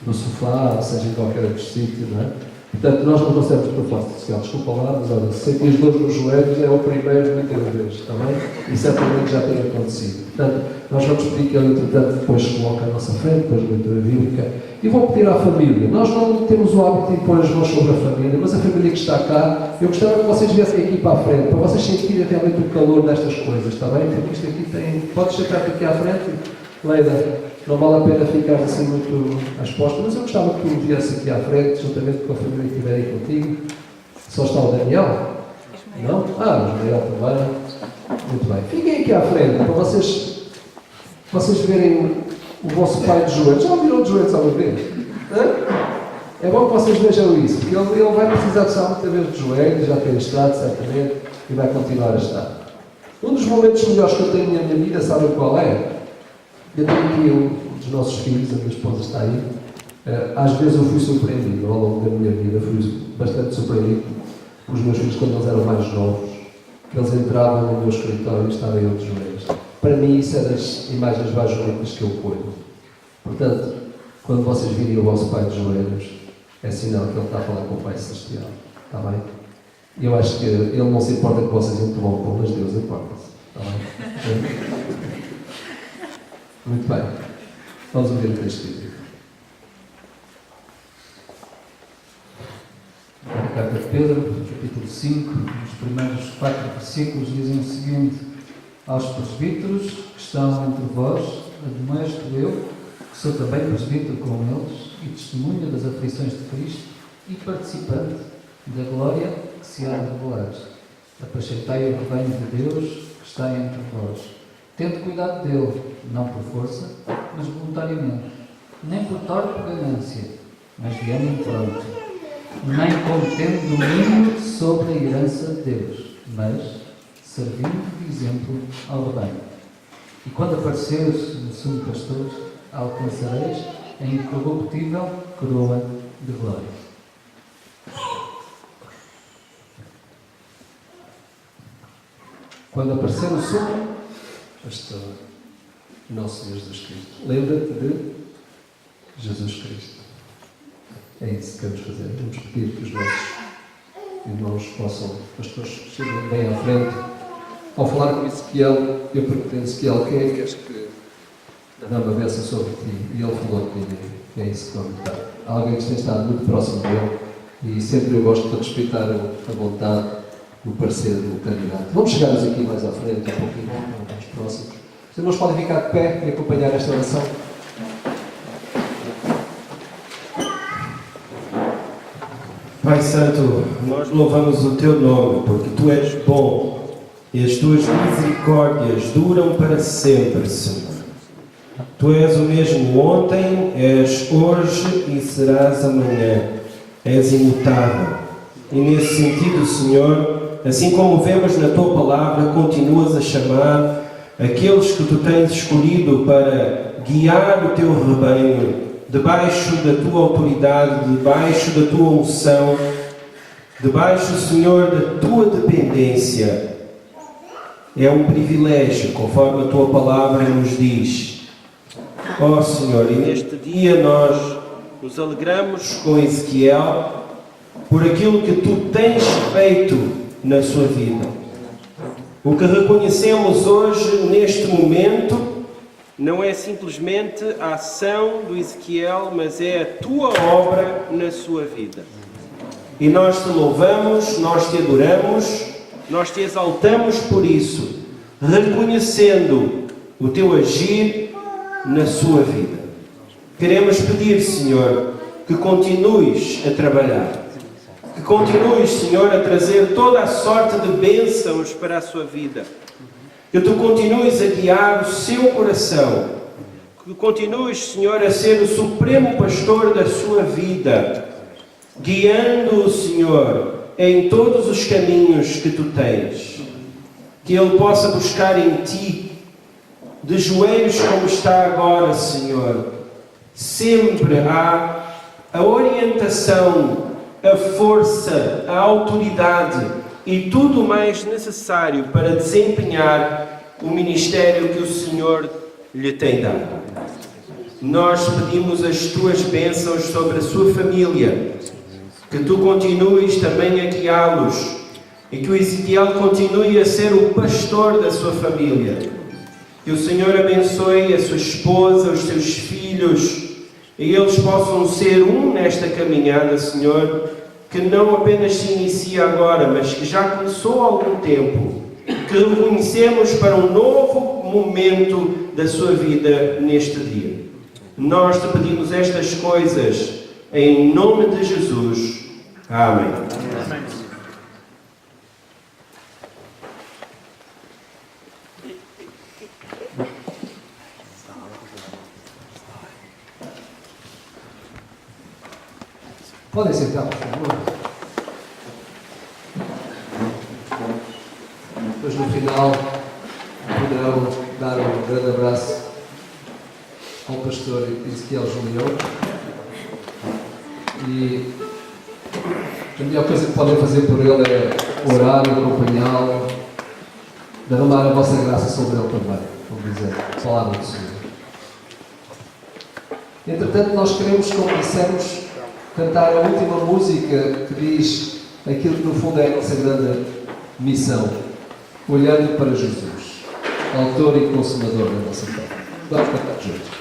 do sofá, seja em qualquer outro sítio, não é? Portanto, nós não trouxemos propósito social, desculpa lá, mas olha, se sentir dor nos joelhos é o primeiro muitas vezes, está bem? E certamente já tem acontecido. Portanto, nós vamos pedir que ele, entretanto, depois se coloque à nossa frente, depois da leitura bíblica, e vou pedir à família. Nós não temos o hábito de impor as mãos sobre a família, mas a família que está cá, eu gostava que vocês viessem aqui para a frente, para vocês sentirem realmente o calor destas coisas, está bem? Porque isto aqui tem... Podes sentar-te aqui à frente, Leida. Não vale a pena ficar assim muito às postas, mas eu gostava que tu viesse aqui à frente, juntamente com a família que estiver aí contigo. Só está o Daniel? Não? Ah, o Ismael também. Muito bem. Fiquem aqui à frente, para vocês verem o vosso pai de joelhos. Já viram de joelhos alguma vez? É bom que vocês vejam isso, porque ele vai precisar de estar muita vez de joelhos, já tem estado, certamente, e vai continuar a estar. Um dos momentos melhores que eu tenho na minha vida, sabem qual é? Eu tenho aqui um dos nossos filhos, a minha esposa está aí. Às vezes eu fui surpreendido, ao longo da minha vida, fui bastante surpreendido por os meus filhos quando eles eram mais novos, que eles entravam no meu escritório e estavam eu de joelhos. Para mim isso é das imagens mais bonitas que eu ponho. Portanto, quando vocês virem o vosso pai de joelhos, é sinal que ele está a falar com o Pai Celestial. Está bem? Eu acho que ele não se importa que vocês interrompam, mas Deus importa-se. Está bem? Muito bem. Vamos ouvir o texto bíblico. A carta de Pedro, capítulo 5, os primeiros 4 versículos dizem o seguinte: aos presbíteros que estão entre vós, admoesto eu, que sou também presbítero com eles, e testemunha das aflições de Cristo, e participante da glória que se há de revelar. Apacentai o rebanho de Deus que está entre vós. Tende cuidado dele, não por força, mas voluntariamente, nem por torpe ganância, mas de ânimo pronto, nem como tendo domínio sobre a herança de Deus, mas servindo de exemplo ao rebanho. E quando apareceres no sumo pastor, alcançareis a incorruptível coroa de glória. Quando aparecer o sumo pastor, nosso Senhor Jesus Cristo, lembra-te de Jesus Cristo. É isso que vamos fazer. Vamos pedir que os nossos irmãos possam, pastores, cheguem bem à frente. Ao falar com Ezequiel, eu perguntei a Ezequiel: quem é que queres que a dama vença sobre ti? E ele falou comigo. É isso que vamos dar. Alguém que tem estado muito próximo dele, e sempre eu gosto de respeitar a vontade, o parecer do candidato. Vamos chegar aqui mais à frente, um pouquinho mais próximos. Os irmãos podem ficar de pé e acompanhar esta oração. Pai Santo, nós louvamos o Teu nome, porque Tu és bom e as Tuas misericórdias duram para sempre, Senhor. Tu és o mesmo ontem, és hoje e serás amanhã. És imutável. E nesse sentido, Senhor, assim como vemos na Tua Palavra, continuas a chamar aqueles que Tu tens escolhido para guiar o Teu rebanho debaixo da Tua autoridade, debaixo da Tua unção, debaixo, Senhor, da Tua dependência. É um privilégio, conforme a Tua Palavra nos diz. Ó Senhor, e neste dia nós nos alegramos com Ezequiel por aquilo que Tu tens feito na sua vida. O que reconhecemos hoje, neste momento, não é simplesmente a ação do Ezequiel, mas é a Tua obra na sua vida. E nós Te louvamos, nós Te adoramos, nós Te exaltamos por isso, reconhecendo o Teu agir na sua vida. Queremos pedir, Senhor, que continues a trabalhar, que continues, Senhor, a trazer toda a sorte de bênçãos para a sua vida, que Tu continues a guiar o seu coração, que continues, Senhor, a ser o supremo pastor da sua vida, guiando-o, Senhor, em todos os caminhos que Tu tens. Que ele possa buscar em Ti, de joelhos como está agora, Senhor, sempre há a orientação, a força, a autoridade e tudo o mais necessário para desempenhar o ministério que o Senhor lhe tem dado. Nós pedimos as Tuas bênçãos sobre a sua família, que tu continues também a guiá-los e que o Ezequiel continue a ser o pastor da sua família. Que o Senhor abençoe a sua esposa, os seus filhos, e eles possam ser um nesta caminhada, Senhor, que não apenas se inicia agora, mas que já começou há algum tempo, que reconhecemos para um novo momento da sua vida neste dia. Nós te pedimos estas coisas em nome de Jesus. Amém. Amém. Podem sentar, por favor. Depois, no final, poderão dar um grande abraço ao pastor Ezequiel Julião. E a melhor coisa que podem fazer por ele é orar e acompanhá-lo, derramar a vossa graça sobre ele também, como dizer, a palavra do Senhor. Entretanto, nós queremos, como dissemos, cantar a última música que diz aquilo que no fundo é a nossa grande missão, olhando para Jesus, autor e consumador da nossa fé. Vamos cantar juntos.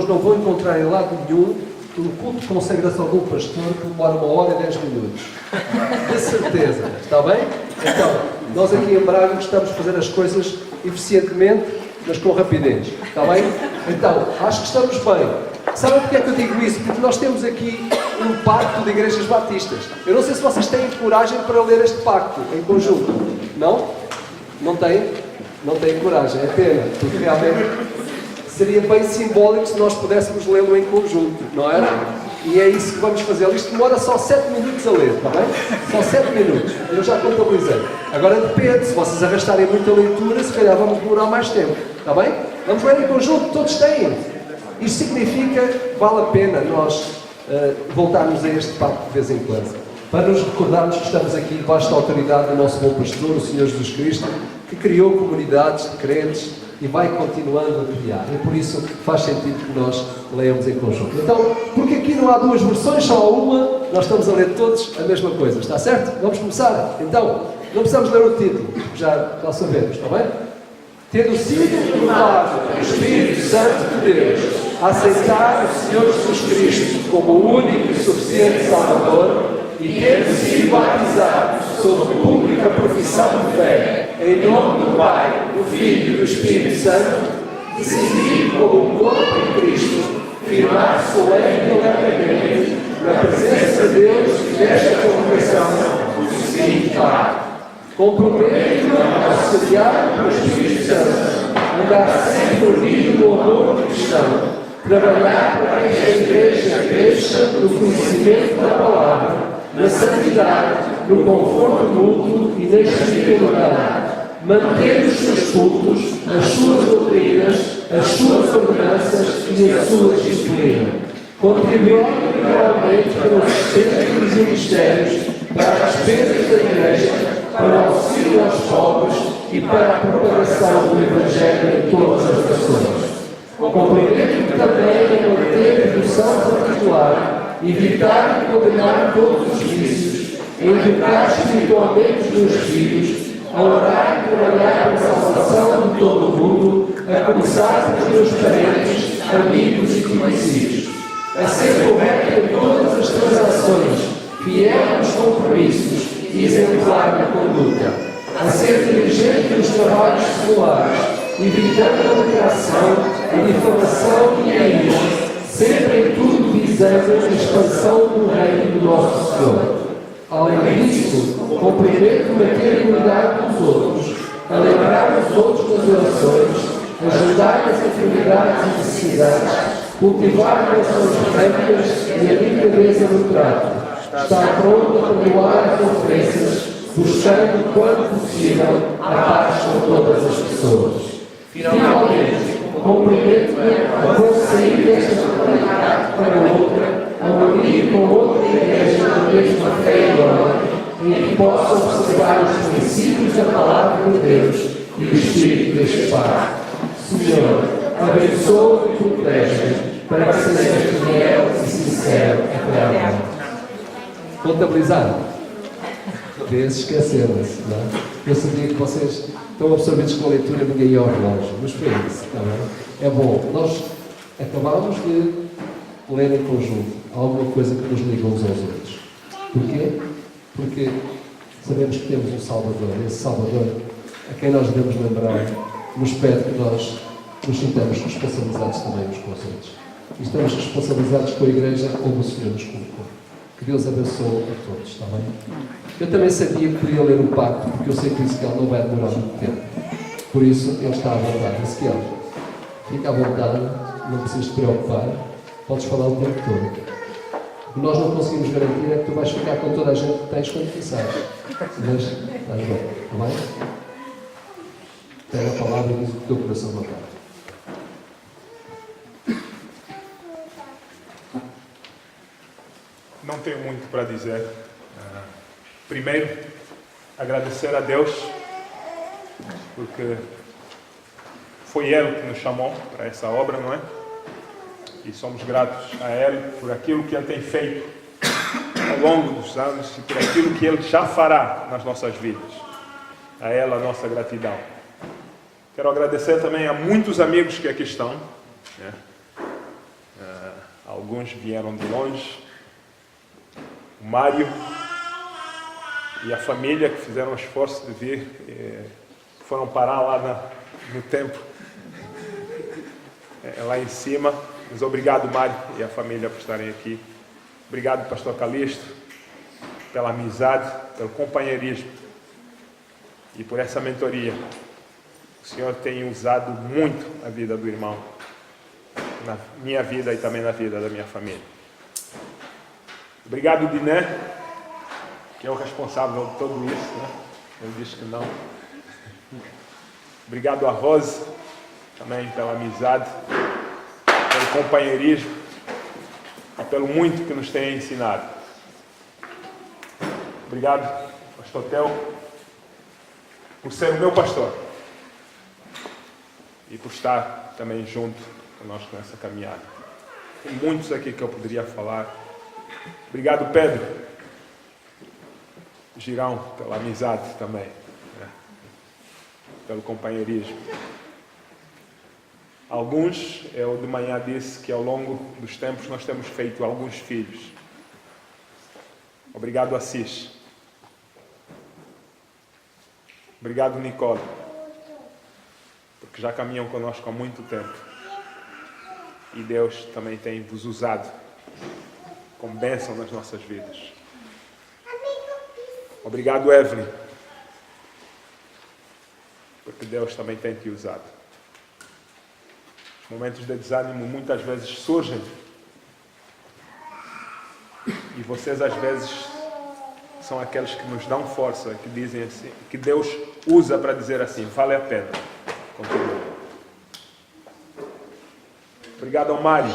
Não vou encontrar em lado nenhum o culto de consagração de um pastor que demora 1 hora e 10 minutos. De certeza. Está bem? Então, Nós aqui em Braga gostamos de fazer as coisas eficientemente, mas com rapidez. Está bem? Então, acho que estamos bem. Sabem porque é que eu digo isso? Porque nós temos aqui um pacto de igrejas batistas. Eu não sei se vocês têm coragem para ler este pacto em conjunto. Não? Não têm? Não têm coragem, é pena, porque realmente seria bem simbólico se nós pudéssemos lê-lo em conjunto, não é? E é isso que vamos fazer. Isto demora só 7 minutos a ler, está bem? Só 7 minutos. Eu já contabilizei. Agora depende, se vocês arrastarem muita leitura, se calhar vamos demorar mais tempo, está bem? Vamos ler em conjunto, todos têm. Isto significa que vale a pena nós voltarmos a este pacto de vez em quando, para nos recordarmos que estamos aqui debaixo da autoridade do nosso bom pastor, o Senhor Jesus Cristo, que criou comunidades de crentes e vai continuando a criar. E por isso faz sentido que nós leiamos em conjunto. Então, porque aqui não há duas versões, só há uma, nós estamos a ler todos a mesma coisa. Está certo? Vamos começar? Então, não precisamos ler o título, já sabemos, está bem? Tendo sido formado pelo Espírito Santo de Deus, a aceitar o Senhor Jesus Cristo como o único e suficiente Salvador, e tendo sido batizado sob pública profissão de fé, em nome do Pai, do Filho e do Espírito Santo, decidi como um corpo em Cristo, firmar solene e alegremente, na presença de Deus e desta congregação, o seguinte pacto. Comprometo-me a auxiliar pelo Espírito Santo, andar sempre unido no amor cristão, trabalhar para que a Igreja cresça no conhecimento da palavra, na santidade, no conforto mútuo e na espiritualidade, manter os seus cultos, as suas doutrinas, as suas ordenanças e a sua disciplina, contribuindo igualmente para o sustento dos ministérios, para as despesas da Igreja, para o auxílio aos pobres e para a propagação do Evangelho em todas as nações. Comprometo-me também a manter devoção particular, evitar e condenar todos os vícios, educar espiritualmente os meus filhos, a orar e trabalhar pela salvação de todo o mundo, a começar pelos meus parentes, amigos e conhecidos, a ser correto em todas as transações, fiel nos compromissos e exemplar na conduta, a ser diligente nos trabalhos escolares, evitando a alteração, a difamação e a ira, sempre em tudo visando a expansão do reino do nosso Senhor. Além disso, comprometo-me a ter cuidado dos outros, a lembrar os outros nas orações, ajudar nas enfermidades e necessidades, cultivar relações francas e a delicadeza no trato, estar pronto a perdoar as ofensas, buscando, quando possível, a paz com todas as pessoas. Finalmente, comprometo-me a quando sair desta comunidade para outra, a unir com outra igreja da mesma fé e honra, em que possa observar os princípios da palavra de Deus e o espírito deste pacto. Senhor, abençoa e protege, para que sejas fiel e sincero até a morte. Contabilizar. Vezes esqueceram-se, não é? Eu sabia que vocês estão absorvidos com a leitura, ninguém ia ao relógio, mas foi isso, está bem? É bom, nós acabámos de ler em conjunto alguma coisa que nos liga uns aos outros. Porquê? Porque sabemos que temos um Salvador, esse Salvador a quem nós devemos lembrar nos pede que nós nos sintamos responsabilizados também uns com os outros. E estamos responsabilizados com a Igreja onde o Senhor nos colocou. Que Deus abençoe a todos, está bem? Eu também sabia que podia ler o pacto, porque eu sei que Ezequiel não vai demorar muito tempo. Por isso, ele está à vontade. Ezequiel, fica à vontade, não precisas te preocupar, podes falar o tempo todo. O que nós não conseguimos garantir é que tu vais ficar com toda a gente que tens quando quiseres. Mas, estás bem, está bem? Pega a palavra e diz o que o teu coração não quer. Não tenho muito para dizer. Primeiro, agradecer a Deus, porque foi Ele que nos chamou para essa obra, não é? E somos gratos a Ele por aquilo que Ele tem feito ao longo dos anos e por aquilo que Ele já fará nas nossas vidas. A Ele a nossa gratidão. Quero agradecer também a muitos amigos que aqui estão, né? Alguns vieram de longe. O Mário, e a família que fizeram o esforço de vir, foram parar lá no templo, lá em cima. Mas obrigado, Mário e a família, por estarem aqui. Obrigado, pastor Calixto, pela amizade, pelo companheirismo e por essa mentoria. O Senhor tem usado muito a vida do irmão, na minha vida e também na vida da minha família. Obrigado, Diné, que é o responsável de tudo isso, né? Ele disse que não. Obrigado a Rose, também pela amizade, pelo companheirismo e pelo muito que nos tem ensinado. Obrigado, pastor Theo, por ser o meu pastor e por estar também junto conosco nessa caminhada. Tem muitos aqui que eu poderia falar. Obrigado, Pedro, Girão, pela amizade também, né? Pelo companheirismo. Alguns, eu de manhã disse que ao longo dos tempos nós temos feito alguns filhos. Obrigado, Assis. Obrigado, Nicole, porque já caminham conosco há muito tempo. E Deus também tem vos usado como bênção nas nossas vidas. Obrigado, Evelyn, porque Deus também tem te usado. Os momentos de desânimo muitas vezes surgem e vocês às vezes são aqueles que nos dão força, que dizem assim, que Deus usa para dizer assim, vale a pena. Continua. Obrigado ao Mário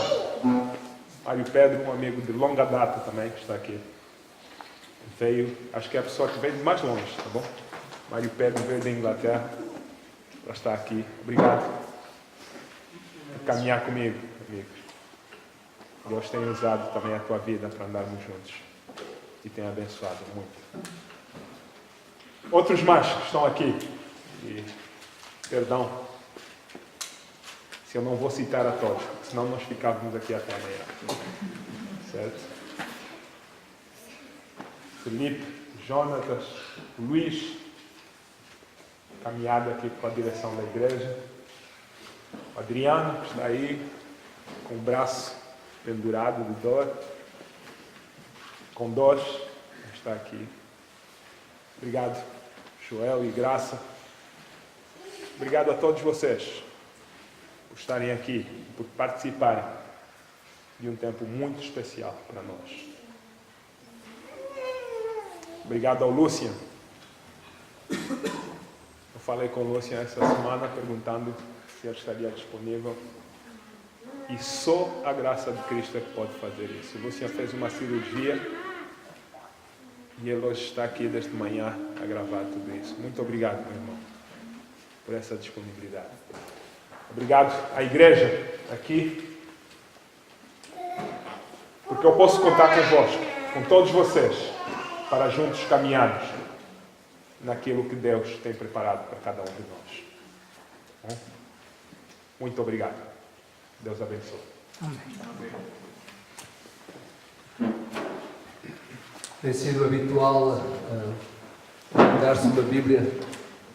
Pedro, um amigo de longa data também, que está aqui. Veio, acho que é a pessoa que veio de mais longe, tá bom? Mário Pedro veio da Inglaterra para estar aqui. Obrigado por caminhar comigo, amigos. Deus tem usado também a tua vida para andarmos juntos e tem abençoado muito. Outros mais que estão aqui, e perdão se eu não vou citar a todos, senão nós ficávamos aqui até amanhã. Certo? Felipe, Jonatas, Luís, caminhada aqui para a direção da igreja. O Adriano, que está aí, com o braço pendurado de dor. Com dor, está aqui. Obrigado, Joel e Graça. Obrigado a todos vocês por estarem aqui, por participarem de um tempo muito especial para nós. Obrigado ao Lúcia. Eu falei com o Lúcia essa semana perguntando se ele estaria disponível. E só a graça de Cristo é que pode fazer isso. O Lúcia fez uma cirurgia e ele hoje está aqui desde manhã a gravar tudo isso. Muito obrigado, meu irmão, por essa disponibilidade. Obrigado à igreja aqui, porque eu posso contar convosco, com todos vocês, para juntos caminharmos naquilo que Deus tem preparado para cada um de nós. Bom? Muito obrigado. Deus abençoe. Amém. Tem sido habitual dar-se uma Bíblia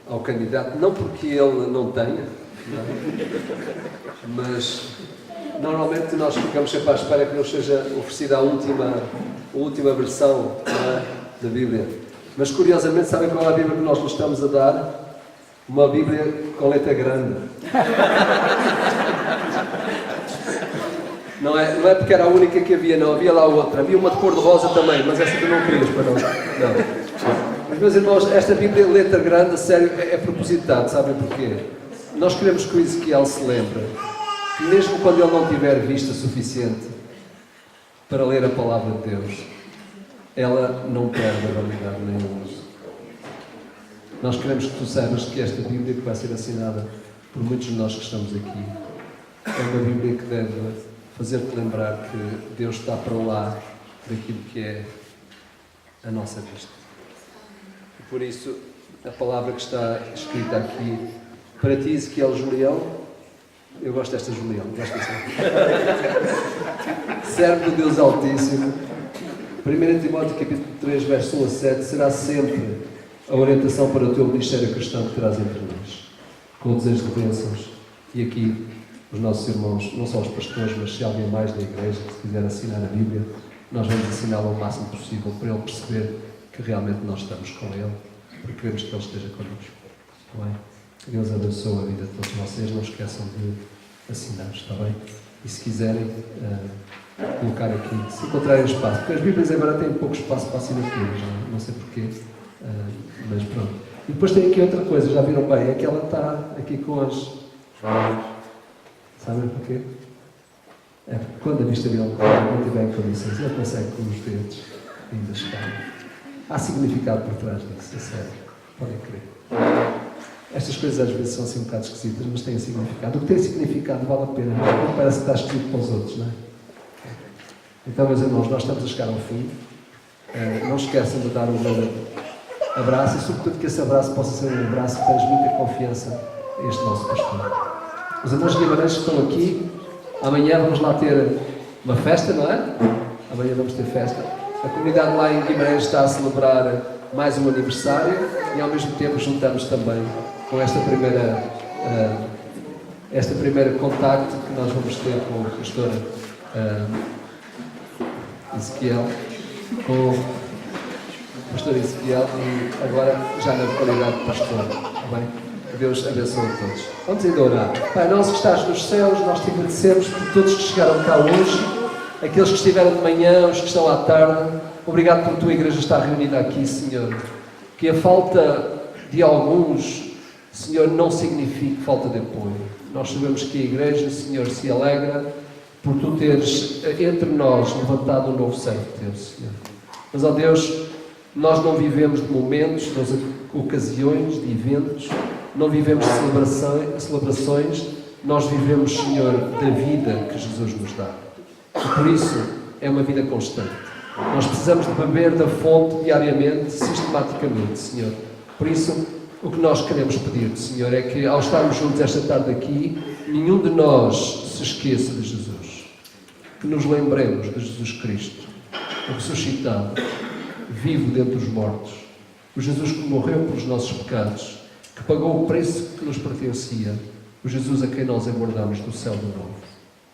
ao candidato, não porque ele não tenha, não é? Mas normalmente nós ficamos sempre à espera que nos seja oferecida a última versão, não é, da Bíblia. Mas curiosamente, sabem qual é a Bíblia que nós nos estamos a dar? Uma Bíblia com letra grande. Não é porque era a única que havia, não. Havia lá outra. Havia uma de cor-de-rosa também, mas essa tu não querias, para não. Mas, meus irmãos, esta Bíblia letra grande, a sério, é propositado. Sabem porquê? Nós queremos que o Ezequiel se lembre que mesmo quando ele não tiver vista suficiente para ler a palavra de Deus, ela não perde a validade nenhuma. Nós queremos que tu saibas que esta Bíblia que vai ser assinada por muitos de nós que estamos aqui é uma Bíblia que deve fazer-te lembrar que Deus está para lá daquilo que é a nossa vista. E por isso, a palavra que está escrita aqui, para ti, Ezequiel Julião, eu gosto desta Julião, gosto desta. Servo do Deus Altíssimo, 1 Timóteo capítulo 3, verso 1 a 7, será sempre a orientação para o teu ministério cristão que terás entre nós, com o desejo de bênçãos. E aqui, os nossos irmãos, não só os pastores, mas se alguém mais da igreja que quiser assinar a Bíblia, nós vamos assiná-la o máximo possível para ele perceber que realmente nós estamos com ele, porque queremos que ele esteja connosco. Está bem? Deus abençoe a vida de todos vocês. Não esqueçam de assinar, está bem? E se quiserem colocar aqui, se encontrarem espaço, porque as Bíblias agora têm pouco espaço para assinaturas, não sei porquê, mas pronto. E depois tem aqui outra coisa, já viram bem, é que ela está aqui com as... Sabem porquê? É porque quando a vista dele não tiver em condições, ele consegue com os dedos ainda chegar. Há significado por trás disso, é sério. Podem crer. Estas coisas às vezes são assim um bocado esquisitas, mas têm significado. O que tem significado vale a pena, não parece que está escrito para os outros, não é? Então, meus irmãos, nós estamos a chegar ao fim. Não esqueçam de dar um grande abraço e, sobretudo, que esse abraço possa ser um abraço que transmita confiança a este nosso pastor. Os irmãos Guimarães estão aqui. Amanhã vamos lá ter uma festa, não é? Amanhã vamos ter festa. A comunidade lá em Guimarães está a celebrar mais um aniversário e, ao mesmo tempo, juntamos também com esta primeira contacto que nós vamos ter com o pastor Ezequiel, com o pastor Ezequiel e agora já na qualidade de pastor. Está bem? Deus abençoe a todos. Vamos ainda orar. Pai nosso que estás nos céus, nós te agradecemos por todos que chegaram cá hoje, aqueles que estiveram de manhã, os que estão à tarde. Obrigado por a tua igreja estar reunida aqui, Senhor. Que a falta de alguns, Senhor, não signifique falta de apoio. Nós sabemos que a igreja, Senhor, se alegra por tu teres entre nós levantado um novo servo teu, Senhor. Mas, ó Deus, nós não vivemos de momentos, de ocasiões, de eventos, não vivemos de celebrações, nós vivemos, Senhor, da vida que Jesus nos dá. E por isso é uma vida constante. Nós precisamos de beber da fonte diariamente, sistematicamente, Senhor. Por isso, o que nós queremos pedir-te, Senhor, é que ao estarmos juntos esta tarde aqui, nenhum de nós se esqueça de Jesus. Que nos lembremos de Jesus Cristo, o ressuscitado, vivo dentre os mortos. O Jesus que morreu pelos nossos pecados, que pagou o preço que nos pertencia. O Jesus a quem nós aguardamos do céu de novo.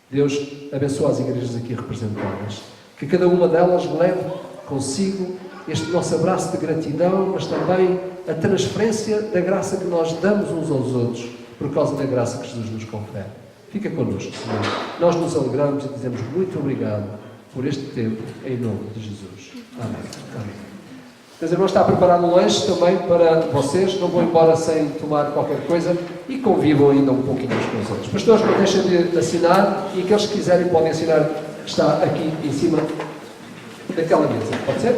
Deus abençoa as igrejas aqui representadas. Que cada uma delas leve consigo este nosso abraço de gratidão, mas também a transferência da graça que nós damos uns aos outros por causa da graça que Jesus nos confere. Fica connosco, Senhor. Nós nos alegramos e dizemos muito obrigado por este tempo, em nome de Jesus. Amém. Amém. Meus irmãos, está preparado um lanche também para vocês. Não vão embora sem tomar qualquer coisa e convivam ainda um pouquinho uns com os outros. Pastores, não deixem de assinar e aqueles que quiserem podem assinar, está aqui em cima daquela mesa. Pode ser?